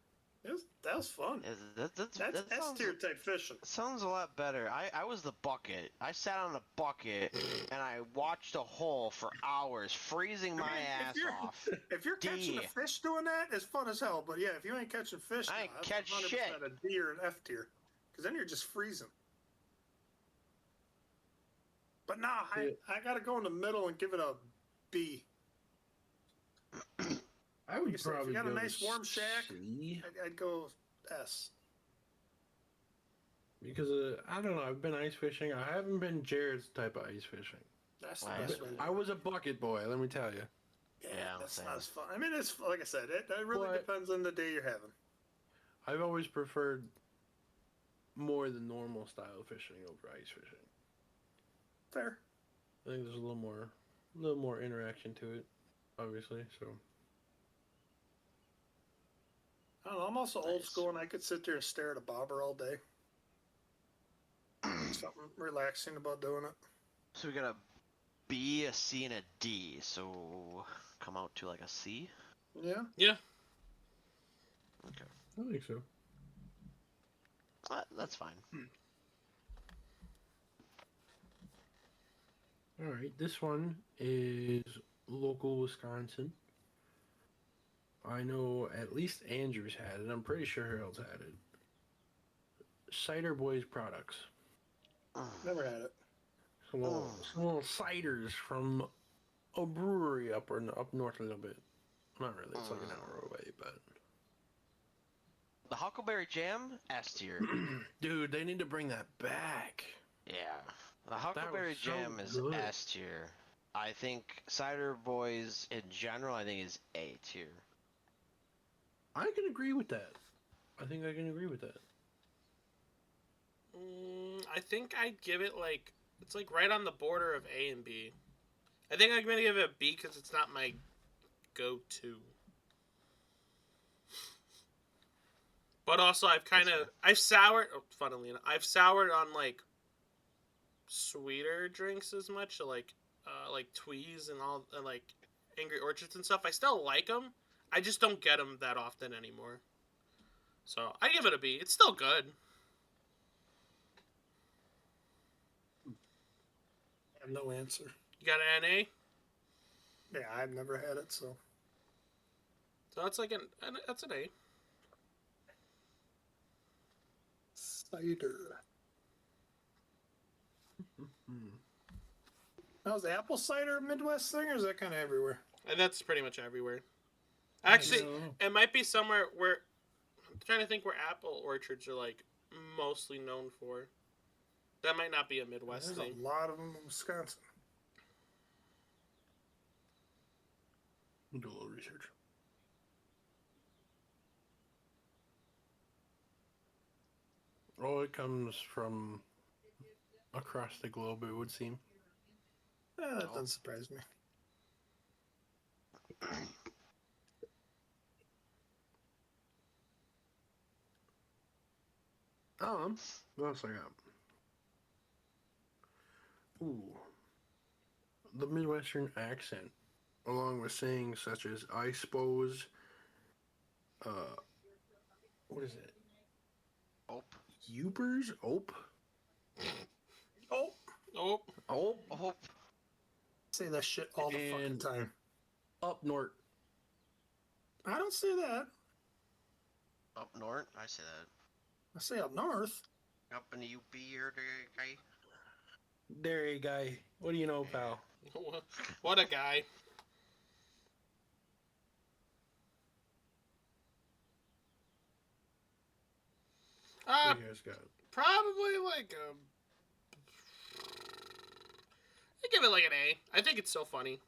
That was fun. That's That's that S sounds, tier type fishing. sounds a lot better. I was the bucket. I sat on a bucket, and I watched a hole for hours, freezing my ass off. If you're catching a D. fish doing that, it's fun as hell. But yeah, if you ain't catching fish, I ain't that's catch 100% shit. a D or an F tier. Because then you're just freezing. But nah, I gotta go in the middle and give it a B. I would You said if probably you got a go nice warm to shack, C, I'd go S. because I don't know. I've been ice fishing. I haven't been Jared's type of ice fishing. That's the Wow. best way to I was a bucket boy. Let me tell you. Yeah, Yeah, that's same. not as fun. I mean, it's like I said, it really But- depends on the day you're having. I've always preferred more the normal style of fishing over ice fishing. Fair. I think there's a little more interaction to it, obviously. So I don't know. I'm also old Nice. school, and I could sit there and stare at a bobber all day. Something relaxing about doing it. So we got a B, a C, and a D. So come out to like a C. Yeah. Yeah. Okay, I think so. that's fine. All right, this one is local Wisconsin. I know at least Andrews had it. I'm pretty sure Harold's had it. Cider Boys products. Never had it. Some little ciders from a brewery up north a little bit. Not really. It's like an hour away, but The Huckleberry Jam, S tier. dude, they need to bring that back. Yeah, the Huckleberry so Jam is good. S tier. I think Cider Boys in general, I think is A tier. I can agree with that. I think I can agree with that. I think I'd give it like it's like right on the border of A and B. I think I'm gonna give it a B because it's not my go-to. But also, I've soured. Oh, funnily enough, I've soured on like sweeter drinks as much, so like Tweez and all, and like Angry Orchards and stuff. I still like them. I just don't get them that often anymore. So I give it a B. It's still good. I have no answer. You got an NA? Yeah, I've never had it, so. So that's like that's an A. Cider. Now, is apple cider a Midwest thing, or is that kind of everywhere? And that's pretty much everywhere. Actually, it might be somewhere where I'm trying to think where apple orchards are like mostly known for. That might not be a Midwest There's thing. a lot of them in Wisconsin. research. Oh, it comes from across the globe, it would seem. That doesn't surprise me. What else I got? Ooh. The Midwestern accent, along with sayings such as I suppose, what is it? Oh. Youpers? Ope? Oh, Oh, Ope? Oh. say that shit all the fucking And- time. Up north. I don't say that. Up north, I say that. I say up north. Up in the UP or the guy. There you guy. What do you know, pal? what a guy. What do you guys got? Probably like a. I give it like an A. I think it's so funny.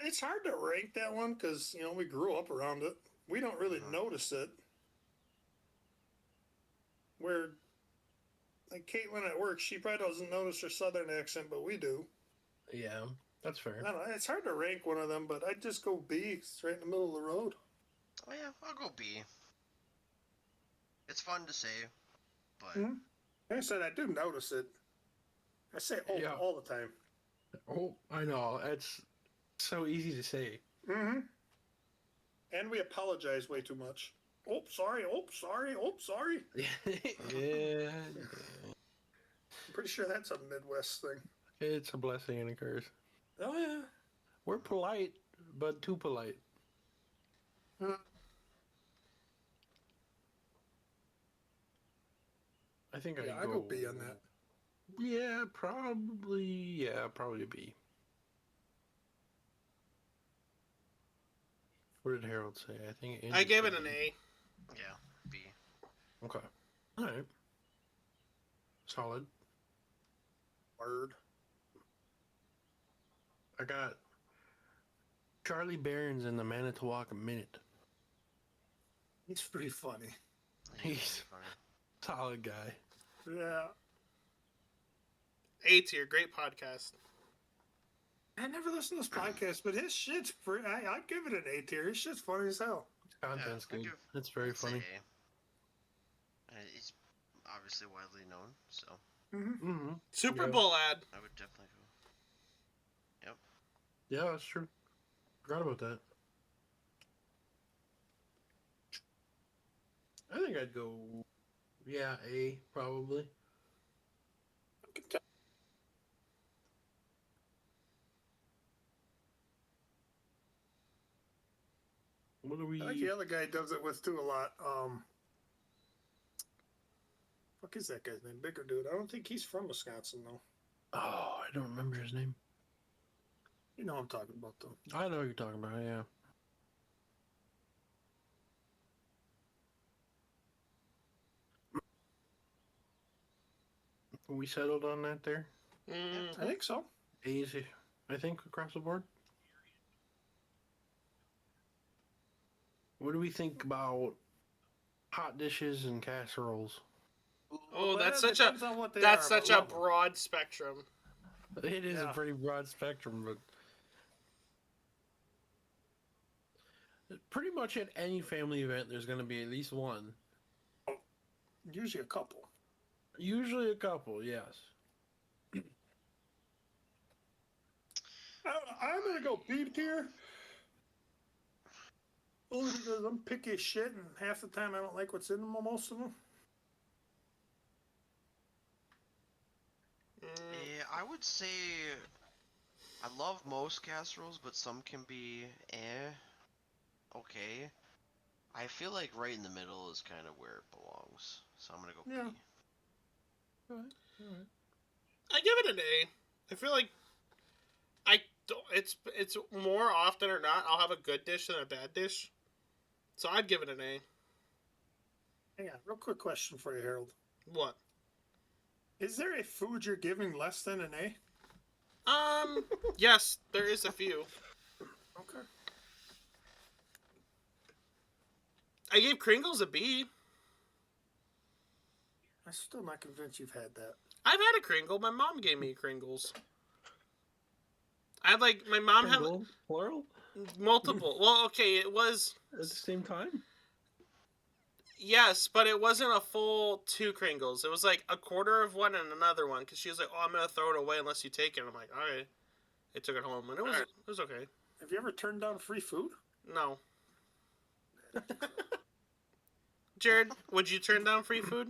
It's hard to rank that one because, you know, we grew up around it. We don't really notice it. Where, like Caitlin at work, she probably doesn't notice her southern accent, but we do. Yeah, that's fair. I don't know. It's hard to rank one of them, but I'd just go B. It's right in the middle of the road. Oh yeah, I'll go B. It's fun to say, but Mhm. Like I said, I do notice it. I say oh Yeah. all the time. Oh, I know. It's so easy to say. Mm-hmm. And we apologize way too much. Oh, sorry. Oh, sorry. Oh, sorry. Yeah. I'm pretty sure that's a Midwest thing. It's a blessing and a curse. Oh, yeah. We're polite, but too polite. I think Yeah, I go B on that. Yeah, probably. Yeah, probably a B. What did Harold say? I think I gave it an A. yeah, B. Okay. All right. Solid. Word. I got Charlie Barron's in the Manitowoc Minute. He's pretty funny. Yeah, He's- funny. Solid guy. Yeah. A tier, great podcast. I never listened to this podcast, but his shit's pretty. I'd give it an A tier. His shit's funny as hell. Content's Yeah, I good. give- It's very I'd say funny. A. He's obviously widely known, so Mm-hmm. Mm-hmm. Super Yeah. Bowl ad. I would definitely go. Yeah, that's true. Forgot about that. I think I'd go, yeah, A, probably. What do we... I like the other guy does it with too a lot. Fuck is that guy's name? Bigger dude. I don't think he's from Wisconsin though. Oh, I don't remember his name. You know what I'm talking about though. I know what you're talking about, yeah. We settled on that there? Mm. I think so. Easy, I think, across the board. What do we think about hot dishes and casseroles? Oh, Well, that's that such a depends on what they that's are, such but a love 'em. broad spectrum. It is Yeah. a pretty broad spectrum, but pretty much at any family event, there's going to be at least one. Usually a couple. Usually a couple, yes. I'm gonna go B tier. Only because I'm picky as shit, and half the time I don't like what's in them. Most of them. Mm. Yeah, I would say I love most casseroles, but some can be okay. I feel like right in the middle is kind of where it belongs, so I'm gonna go Yeah. B. Alright. I give it an A. I feel like I don't, it's more often or not I'll have a good dish than a bad dish, so I'd give it an A. Hang on, real quick question for you, Harold. What? Is there a food you're giving less than an A? Yes, there is a few. Okay. I gave Kringles a B. I'm still not convinced you've had that. I've had a Kringle. My mom gave me Kringles. I had like my mom had Kringle, plural, multiple. Well, okay, it was at the same time. yes, but it wasn't a full 2 Kringles. It was like a quarter of one and another one because she was like, "Oh, I'm gonna throw it away unless you take it." I'm like, "All right." I took it home and it was okay. Have you ever turned down free food? No, Jared, would you turn down free food?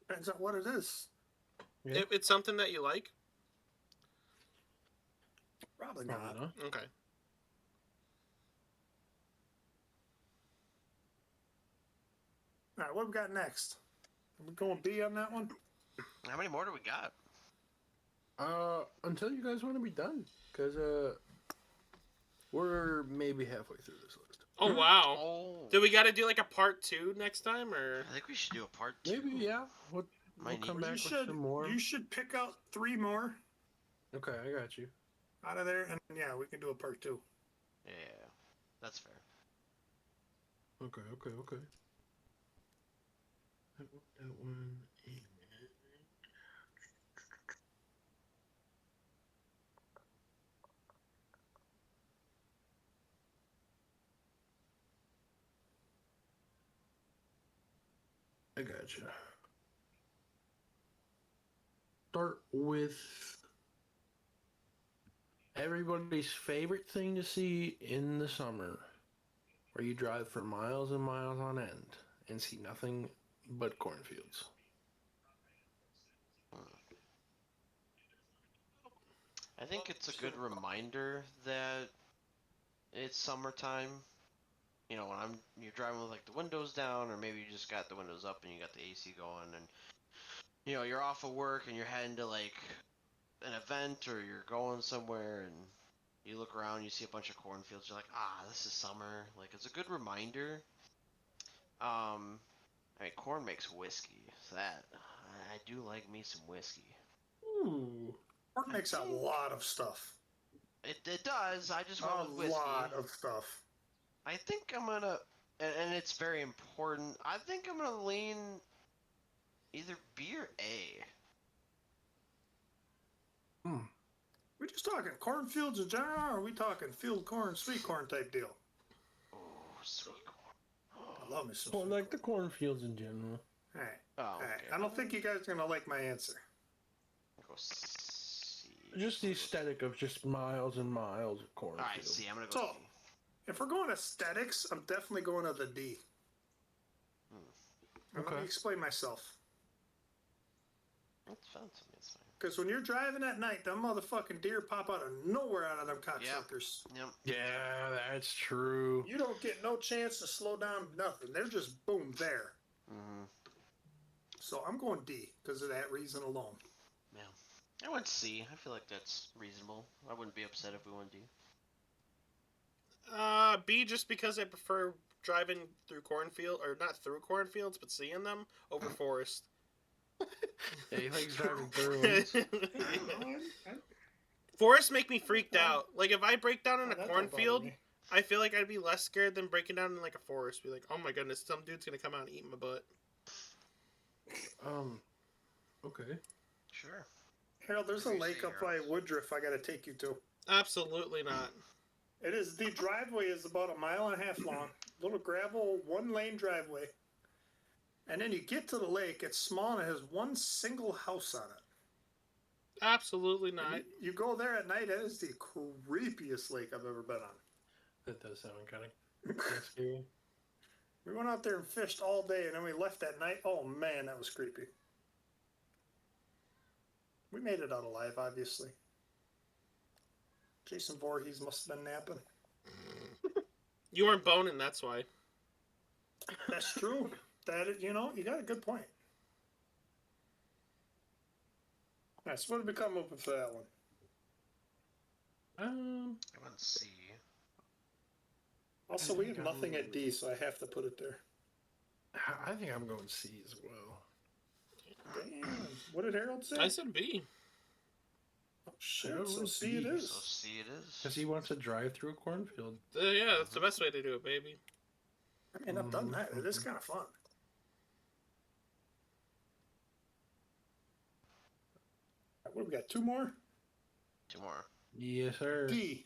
Depends on what it is. Yeah. If it's something that you like. Probably Probably not. not. Okay. All right, what we got next? Are we going B on that one? How many more do we got? Until you guys want to be done, because we're maybe halfway through this list. Oh wow. Oh, Do we got to do like a part 2 next time or? I think we should do a part 2. Maybe, yeah. We'll Might come need- back with some more. You should pick out 3 more Okay, I got you. out of there, and yeah, we can do a part 2. Yeah, that's fair. Okay. That one. I gotcha. Start with everybody's favorite thing to see in the summer, where you drive for miles and miles on end and see nothing but cornfields. I think it's a good reminder that it's summertime. You know, when you're driving with like the windows down, or maybe you just got the windows up and you got the AC going, and you know you're off of work and you're heading to like an event or you're going somewhere, and you look around, you see a bunch of cornfields. You're like, this is summer. Like it's a good reminder. I mean, corn makes whiskey, so that I do like me some whiskey. Ooh. Pork makes a lot of stuff. It does. I just went A with whiskey. lot of stuff. I think I'm gonna, and it's very important. I think I'm gonna lean either B or A. We just talking cornfields in general, or are we talking field corn, sweet corn type deal? Oh, sweet corn. I love me some Well, sweet like the cornfields in general. corn. All right. Oh, All right. okay. I don't think you guys are gonna like my answer. I'll go C. Just the aesthetic of just miles and miles of All cornfields. right, C. I'm gonna go So, C. if we're going aesthetics, I'm definitely going to the D. And Let Okay. me explain myself. That's fine. It's fine. Because when you're driving at night, them motherfucking deer pop out of nowhere out of them cocksuckers. Yep. Yeah, that's true. You don't get no chance to slow down, nothing. They're just boom there. Mm-hmm. So I'm going D because of that reason alone. Yeah. I went C. I feel like that's reasonable. I wouldn't be upset if we went D. B just because I prefer driving through cornfield or not through cornfields, but seeing them over forest. Yeah, he likes driving through them. Forests make me freaked out. Like if I break down in a That don't bother cornfield, me. I feel like I'd be less scared than breaking down in like a forest. Be like, oh my goodness, some dude's gonna come out and eat my butt. Okay. Sure. Harold, there's a Where do you lake see up by Woodruff I got to take you to. Absolutely not. It is, the driveway is about 1.5 miles long. Little gravel, 1-lane driveway. And then you get to the lake, it's small and it has one single house on it. Absolutely And not. you go there at night, it is the creepiest lake I've ever been on. That does sound kind of scary. We went out there and fished all day, and then we left that night. Oh man, that was creepy. We made it out alive, obviously. Jason Voorhees must have been napping. You weren't boning, that's why. That's true. You got a good point. All right, so what did we come up with for that one? I went C. Also, we have nothing at D, so I have to put it there. I think I'm going C as well. Damn. What did Harold say? I said B. shit. That So would see, it be- is. So see, it is. Because he wants to drive through a cornfield. Yeah, that's the best way to do it, baby. I mean, I've done that. It is kind of fun. What have we got? 2 more? 2 more. Yes, sir. D.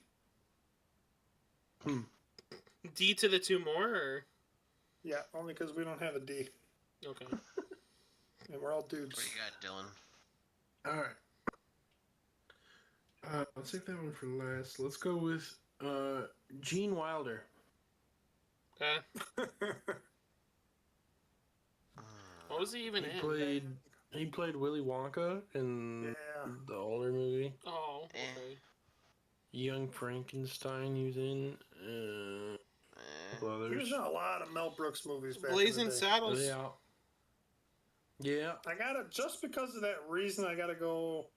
D to the 2 more, or Yeah, only because we don't have a D. okay. And we're all dudes. What do you got, Dylan? All right. I'll take that one for last. Let's go with Gene Wilder. What was he even He in? played Willy Wonka in Yeah. the older movie. Oh, okay. Young Frankenstein he was in. Eh. Couple He was others. in a lot of Mel Brooks movies back Blazing in the day. Saddles. Yeah. Yeah. I gotta, just because of that reason, I gotta go.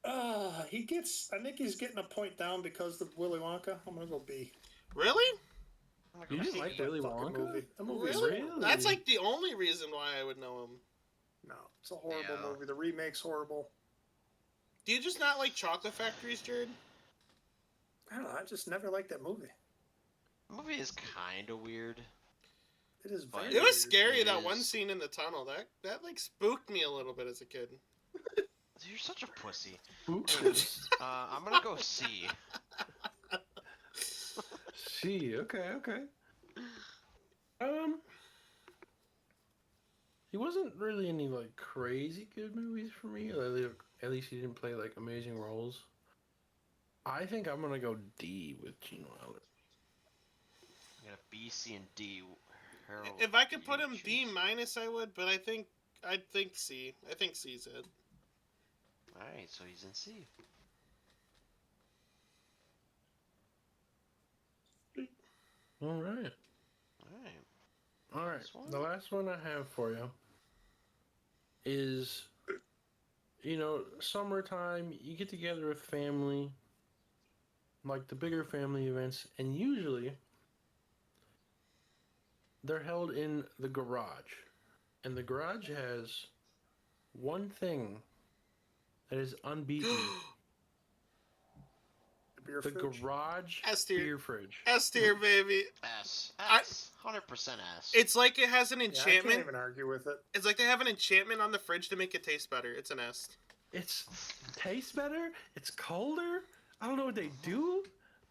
I think he's getting a point down because of Willy Wonka. I'm gonna go B. Really? You didn't like Willy Fucking Wonka? movie. The movie's Really? Really? That's like the only reason why I would know him. No, it's a horrible Yeah. movie. The remake's horrible. Do you just not like Chocolate Factories, Jared? I don't know. I just never liked that movie. The movie is kind of weird. It is very. It was weird. scary, It that one is. scene in the tunnel. That like spooked me a little bit as a kid. You're such a pussy. Oops. I'm gonna go C. See, okay. He wasn't really any like crazy good movies for me. At least he didn't play like amazing roles. I think I'm gonna go D with Gene Wilder. I got a B, C, and D. Harold, If I could put you him choose. D minus, I would, but I'd think C. I think C's it. Alright, so he's in C. All right. Alright. All right. Last one? The last one I have for you is, summertime. You get together with family, like the bigger family events, and usually they're held in the garage, and the garage has one thing that is unbeaten: The beer the fridge. garage S tier. beer fridge. S tier, baby. S. I- S. 100% S. It's like it has an Yeah, I can't enchantment. even argue with it. It's like they have an enchantment on the fridge to make it taste better. It's an S. It's tastes better. It's colder. I don't know what they do,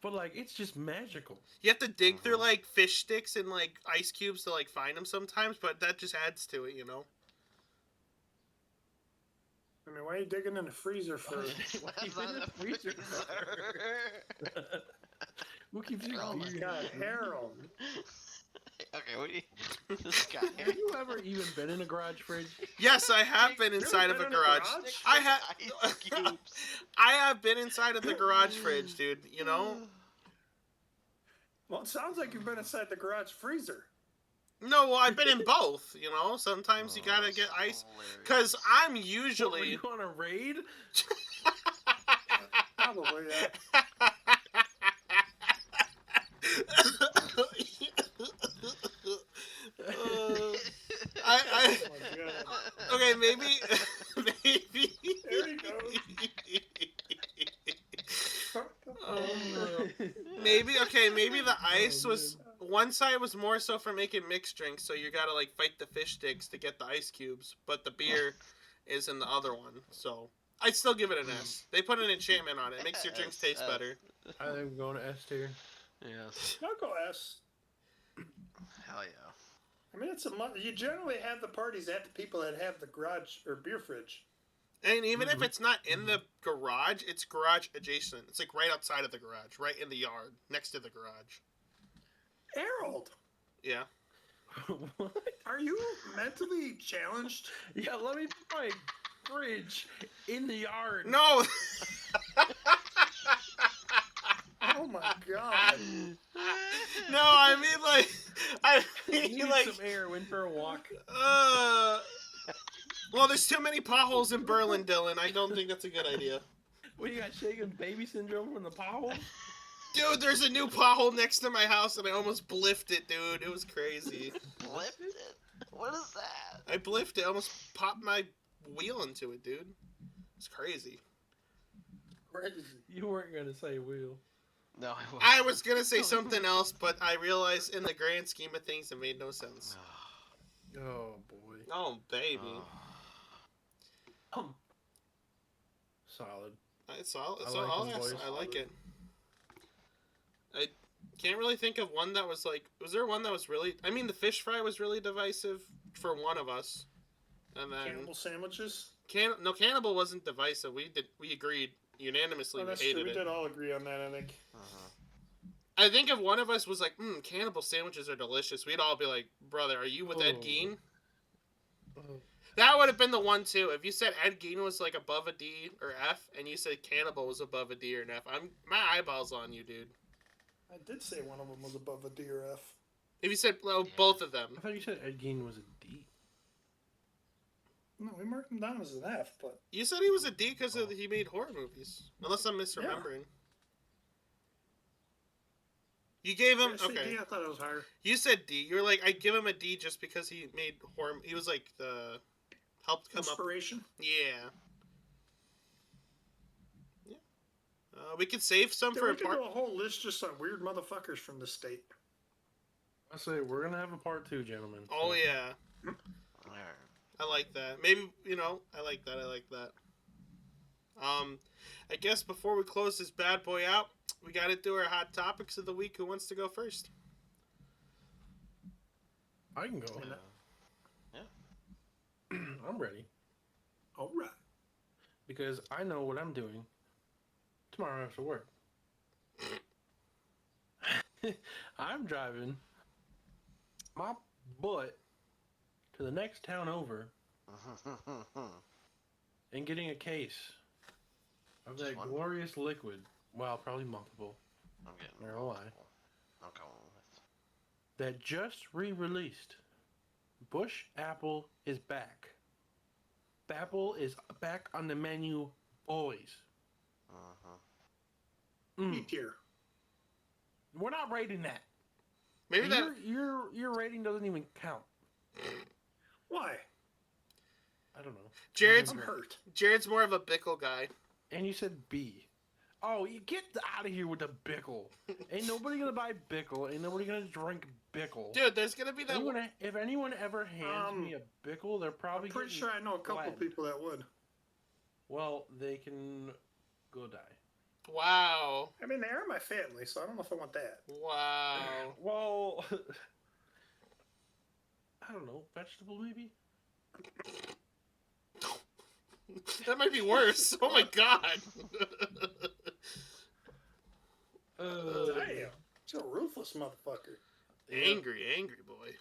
but like it's just magical. You have to dig through like fish sticks and like ice cubes to like find them sometimes, but that just adds to it, you know. I mean, why are you digging in the freezer for? Why you That's not in the a freezer? Who keeps your Oh my beer? God, Harold! Okay, what do you... This guy. Have you ever even been in a garage fridge? Yes, I have been inside of been a in a garage. garage? I have. Ice cubes. I have been inside of the garage fridge, dude. You know. Well, it sounds like you've been inside the garage freezer. No, well, I've been in both. You know, sometimes you gotta that's get ice. hilarious. Cause I'm What, were usually. you on a raid? Probably, yeah. I Oh my God. okay, maybe There he goes. maybe the ice was one side was more so for making mixed drinks, so you gotta like fight the fish sticks to get the ice cubes, but the beer is in the other one, so I'd still give it an S. They put an enchantment on it. It makes your drinks taste S. better. I think I'm going to S tier. Yes. I'll go S. Hell yeah. I mean, you generally have the parties at the people that have the garage or beer fridge. And even if it's not in the garage, it's garage adjacent. It's like right outside of the garage, right in the yard, next to the garage. Harold, Yeah. What? are you mentally challenged? Yeah, let me put my fridge in the yard. No. Oh my God! No, I mean like I Need mean like some air. Went for a walk. well, there's too many potholes in Berlin, Dylan. I don't think that's a good idea. What, you got shaken baby syndrome from the pothole? Dude, there's a new pothole next to my house, and I almost bliffed it, dude. It was crazy. Blipped it? What is that? I bliffed it. I almost popped my wheel into it, dude. It's crazy. Crazy. You weren't gonna say wheel. No, I was gonna say something else, but I realized in the grand scheme of things, it made no sense. Oh boy. Oh, baby. Solid. It's all. It's I like all. them, boys. I like it. I can't really think of one that was like. Was there one that was really? I mean, the fish fry was really divisive for one of us, and then Cannibal sandwiches. Cannibal wasn't divisive. We agreed unanimously. Oh, We that's true. hated We it. did all agree on that, I think. I think if one of us was like, cannibal sandwiches are delicious, we'd all be like, brother, are you with Ed Oh. Gein? Oh. That would have been the one too. If you said Ed Gein was like above a D or F, and you said Cannibal was above a D or an F, my eyeballs on you, dude. I did say one of them was above a D or F. If you said both of them, I thought you said Ed Gein was a D. No, we marked him down as an F, but you said he was a D because he made horror movies. Unless I'm misremembering. You gave him did I say okay. D? I thought it was higher. You said D. You were like, I'd give him a D just because he made horror. He was like the helped come up. Inspiration. Yeah. We could save some Dude, for we a could part. do a whole list just on weird motherfuckers from the state. I say we're gonna have a part 2, gentlemen. Oh yeah, Alright. I like that. Maybe I like that. I like that. I guess before we close this bad boy out, we got to do our hot topics of the week. Who wants to go first? I can go. I'm ready All right. because I know what I'm doing tomorrow after work. I'm driving my butt to the next town over and getting a case of Just that one? glorious liquid. Well, probably multiple. I'm getting. Not gonna lie. I'm going with. That just re-released. Bush Apple is back. Bapple is back on the menu, boys. B tier. We're not rating that. Maybe that. Your rating doesn't even count. Why? I don't know. Jared's I'm hurt. more of a Bickle guy. And you said B. Oh, you get out of here with the Bickle. Ain't nobody gonna buy Bickle. Ain't nobody gonna drink Bickle. Dude, there's gonna be that. If anyone ever hands me a Bickle, they're probably I'm pretty getting sure I know a couple flattened. people that would. Well, they can go die. Wow. I mean, they are my family, so I don't know if I want that. Wow. Well, I don't know, vegetable maybe. That might be worse. Oh my god. Damn. You're a ruthless motherfucker. Angry boy.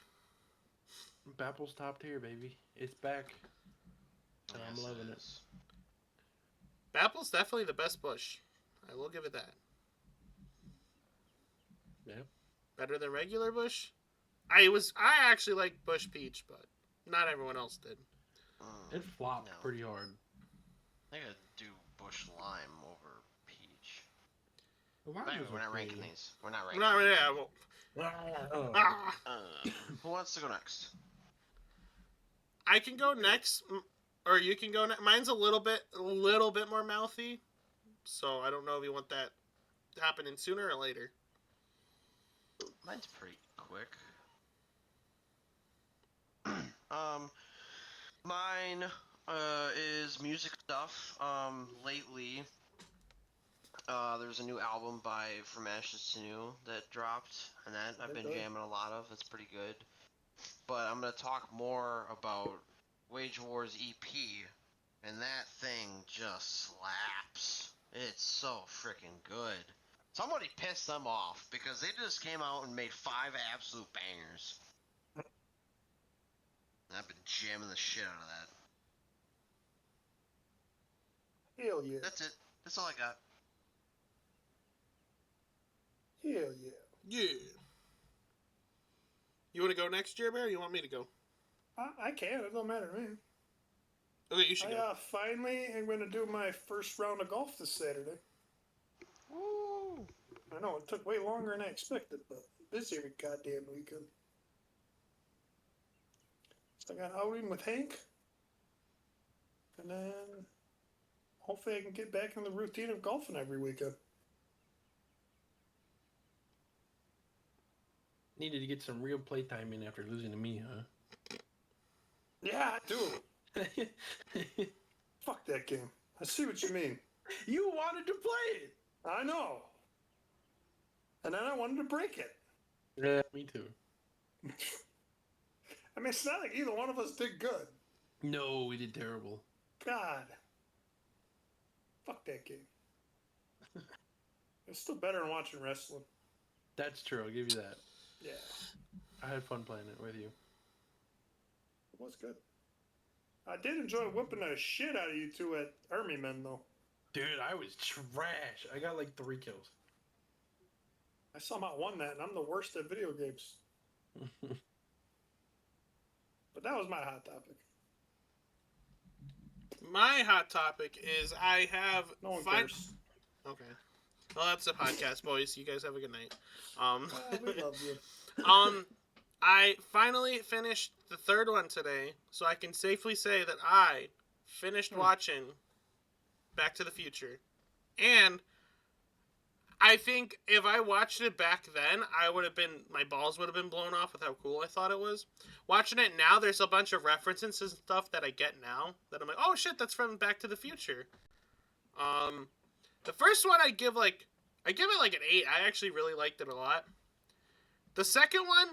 Bapple's top tier, baby. It's back. And I'm Yes, loving it. is. Bapple's definitely the best Bush. I will give it that. Yeah. Better than regular Bush? I actually liked Bush Peach, but not everyone else did. It flopped No. pretty hard. I gotta do Bush Lime over Peach. The But lime anyway, was we're not okay. ranking these. We're not I'm ranking. not really. I won't. Who wants to go next? I can go next, or you can go next. Mine's a little bit more mouthy, so I don't know if you want that happening sooner or later. Mine's pretty quick. Mine is music stuff. Lately, there's a new album by From Ashes to New that dropped, and that I've been jamming a lot of. It's pretty good. But I'm gonna talk more about Wage War's EP, and that thing just slaps. It's so freaking good. Somebody pissed them off because they just came out and made 5 absolute bangers. I've been jamming the shit out of that. Hell yeah. That's it. That's all I got. Hell yeah. Yeah. You want to go next, Jeremy, or you want me to go? I can. It don't matter to me. Okay, you should go. I finally am going to do my first round of golf this Saturday. Woo! I know, it took way longer than I expected, but busy every goddamn weekend. So I got outing with Hank. And then hopefully I can get back in the routine of golfing every weekend. Needed to get some real playtime in after losing to me, huh? Yeah, I do. Fuck that game. I see what you mean. You wanted to play it. I know. And then I wanted to break it. Yeah, me too. I mean, it's not like either one of us did good. No, we did terrible. God. Fuck that game. It's still better than watching wrestling. That's true. I'll give you that. Yeah, I had fun playing it with you. it was good. I did enjoy whipping the shit out of you two at Army Men, though. Dude, I was trash. I got like 3 kills. I somehow won that, and I'm the worst at video games. But that was my hot topic. My hot topic is I have No one fin- cares. Okay. Well, that's the podcast, boys. You guys have a good night. We love you. I finally finished the third one today, so I can safely say that I finished watching Back to the Future. And I think if I watched it back then, my balls would have been blown off with how cool I thought it was. Watching it now, there's a bunch of references and stuff that I get now that I'm like, oh shit, that's from Back to the Future. The first one I give it like an 8. I actually really liked it a lot. The second one,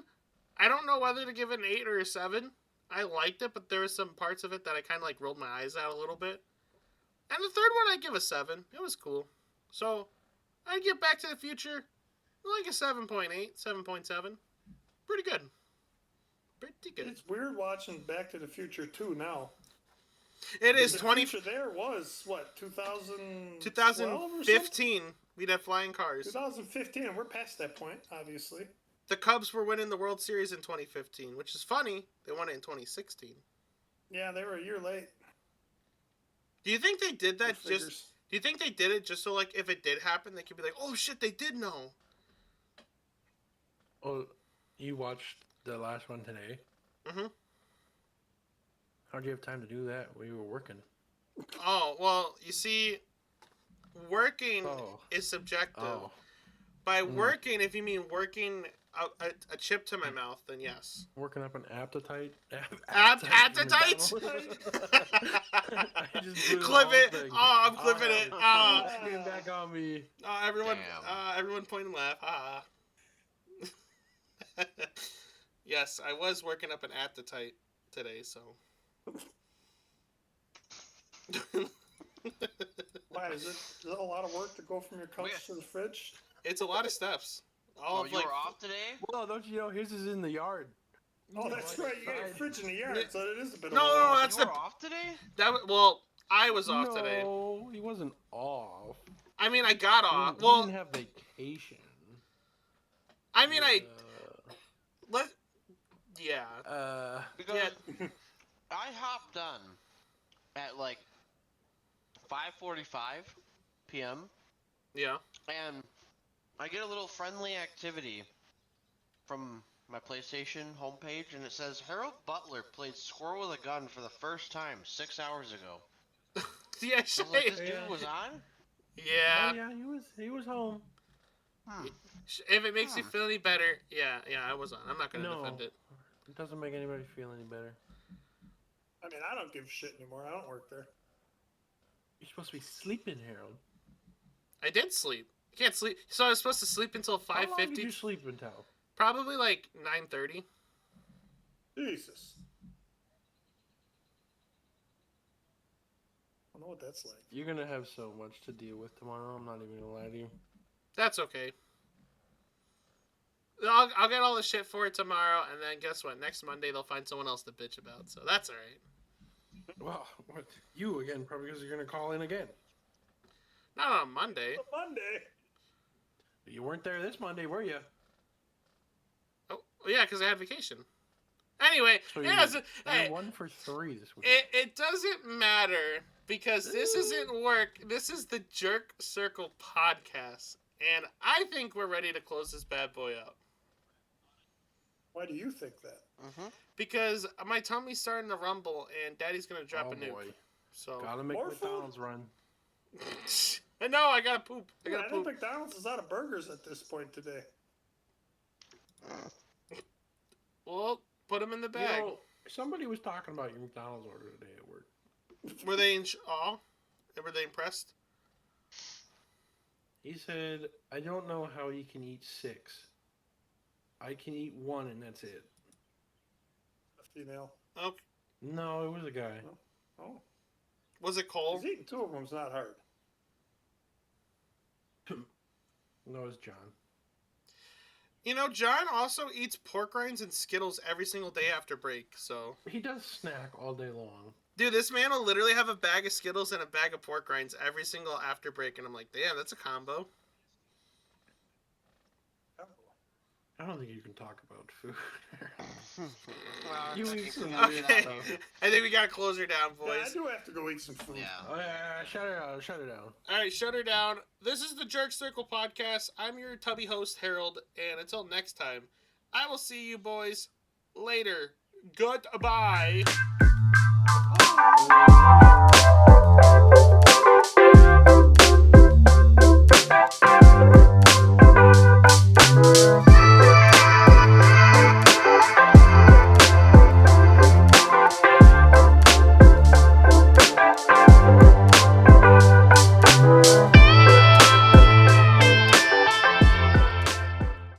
I don't know whether to give it an 8 or a 7. I liked it, but there were some parts of it that I kind of like rolled my eyes out a little bit. And the third one I give a 7. It was cool. So I'd give Back to the Future like a 7.8, 7.7. Pretty good. Pretty good. It's weird watching Back to the Future 2 now. It is The 20, future there was, what, 2015? 2015. We'd have flying cars. 2015, and we're past that point, obviously. The Cubs were winning the World Series in 2015, which is funny. They won it in 2016. Yeah, they were a year late. Do you think they did that Go just... figures. Do you think they did it just so, like, if it did happen, they could be like, oh, shit, they did know? Oh, you watched the last one today? Mm-hmm. How'd you have time to do that? We were working. Oh, well, you see, working Oh. is subjective. Oh. By working, if you mean working a chip to my mouth, then yes. Working up an appetite? Appetite? I just blew the Clip whole it. thing. Oh, I'm clipping it. Oh, Get back on me. everyone, Damn. everyone point and laugh. Ah. Yes, I was working up an appetite today, so. Why, is it a lot of work to go from your couch to the fridge? It's a lot of steps. Oh, you were off today? Well, don't you know his is in the yard? Oh, that's right. You got your fridge in the yard, so it is a bit of No, a no, walk. that's You the were off today? well. I was off today. No, he wasn't off. I mean, I got He off. didn't- he Well, didn't have vacation. I mean, yeah. Because Yeah. I hopped on at like 5:45 p.m. Yeah. and I get a little friendly activity from my PlayStation homepage, and it says Harold Butler played Squirrel with a Gun for the first time 6 hours ago. Yeah, I was like, this dude Yeah. was on? yeah. Oh, yeah, he was home. If it makes you feel any better, yeah, I was on. I'm not gonna No. defend it. It doesn't make anybody feel any better. I mean, I don't give a shit anymore. I don't work there. You're supposed to be sleeping, Harold. I did sleep. You can't sleep. So I was supposed to sleep until How long did 5:50. you sleep until? Probably like 9:30. Jesus. I don't know what that's like. You're gonna have so much to deal with tomorrow. I'm not even gonna lie to you. That's okay. I'll get all the shit for it tomorrow, and then guess what? Next Monday they'll find someone else to bitch about. So that's all right. Well, what, you again, probably because you're gonna call in again. Not on Monday. Monday. You weren't there this Monday, were you? Oh, yeah, because I had vacation. Anyway, So it you doesn't. you're Hey, 1 for 3 this week. it doesn't matter because this isn't work. This is the Jerk Circle podcast, and I think we're ready to close this bad boy up Why do you think that? Mm-hmm. because my tummy's starting to rumble, and Daddy's gonna drop Oh, a nuke. boy. So Gotta make More food? McDonald's run. No, I gotta poop. I I gotta think poop. McDonald's is out of burgers at this point today. Well, put them in the You bag. know, somebody was talking about your McDonald's order today at work. Were they in awe? Were they impressed? He said, I don't know how he can eat 6. I can eat 1 and that's it. A female. Okay. No, it was a guy. Oh. Was it Cole? 'Cause eating 2 of them's not hard. No, it was John. You know, John also eats pork rinds and Skittles every single day after break, so... He does snack all day long. Dude, this man will literally have a bag of Skittles and a bag of pork rinds every single after break, and I'm like, damn, that's a combo. I don't think you can talk about food. Well, You I eat think some we gotta do weird that. stuff. I think we gotta close her down, Yeah, I boys. do have to go eat some food. Yeah. Oh, yeah, shut it down, shut it down. Alright, shut her down. This is the Jerk Circle Podcast. I'm your tubby host, Harold, and until next time, I will see you boys later. Goodbye.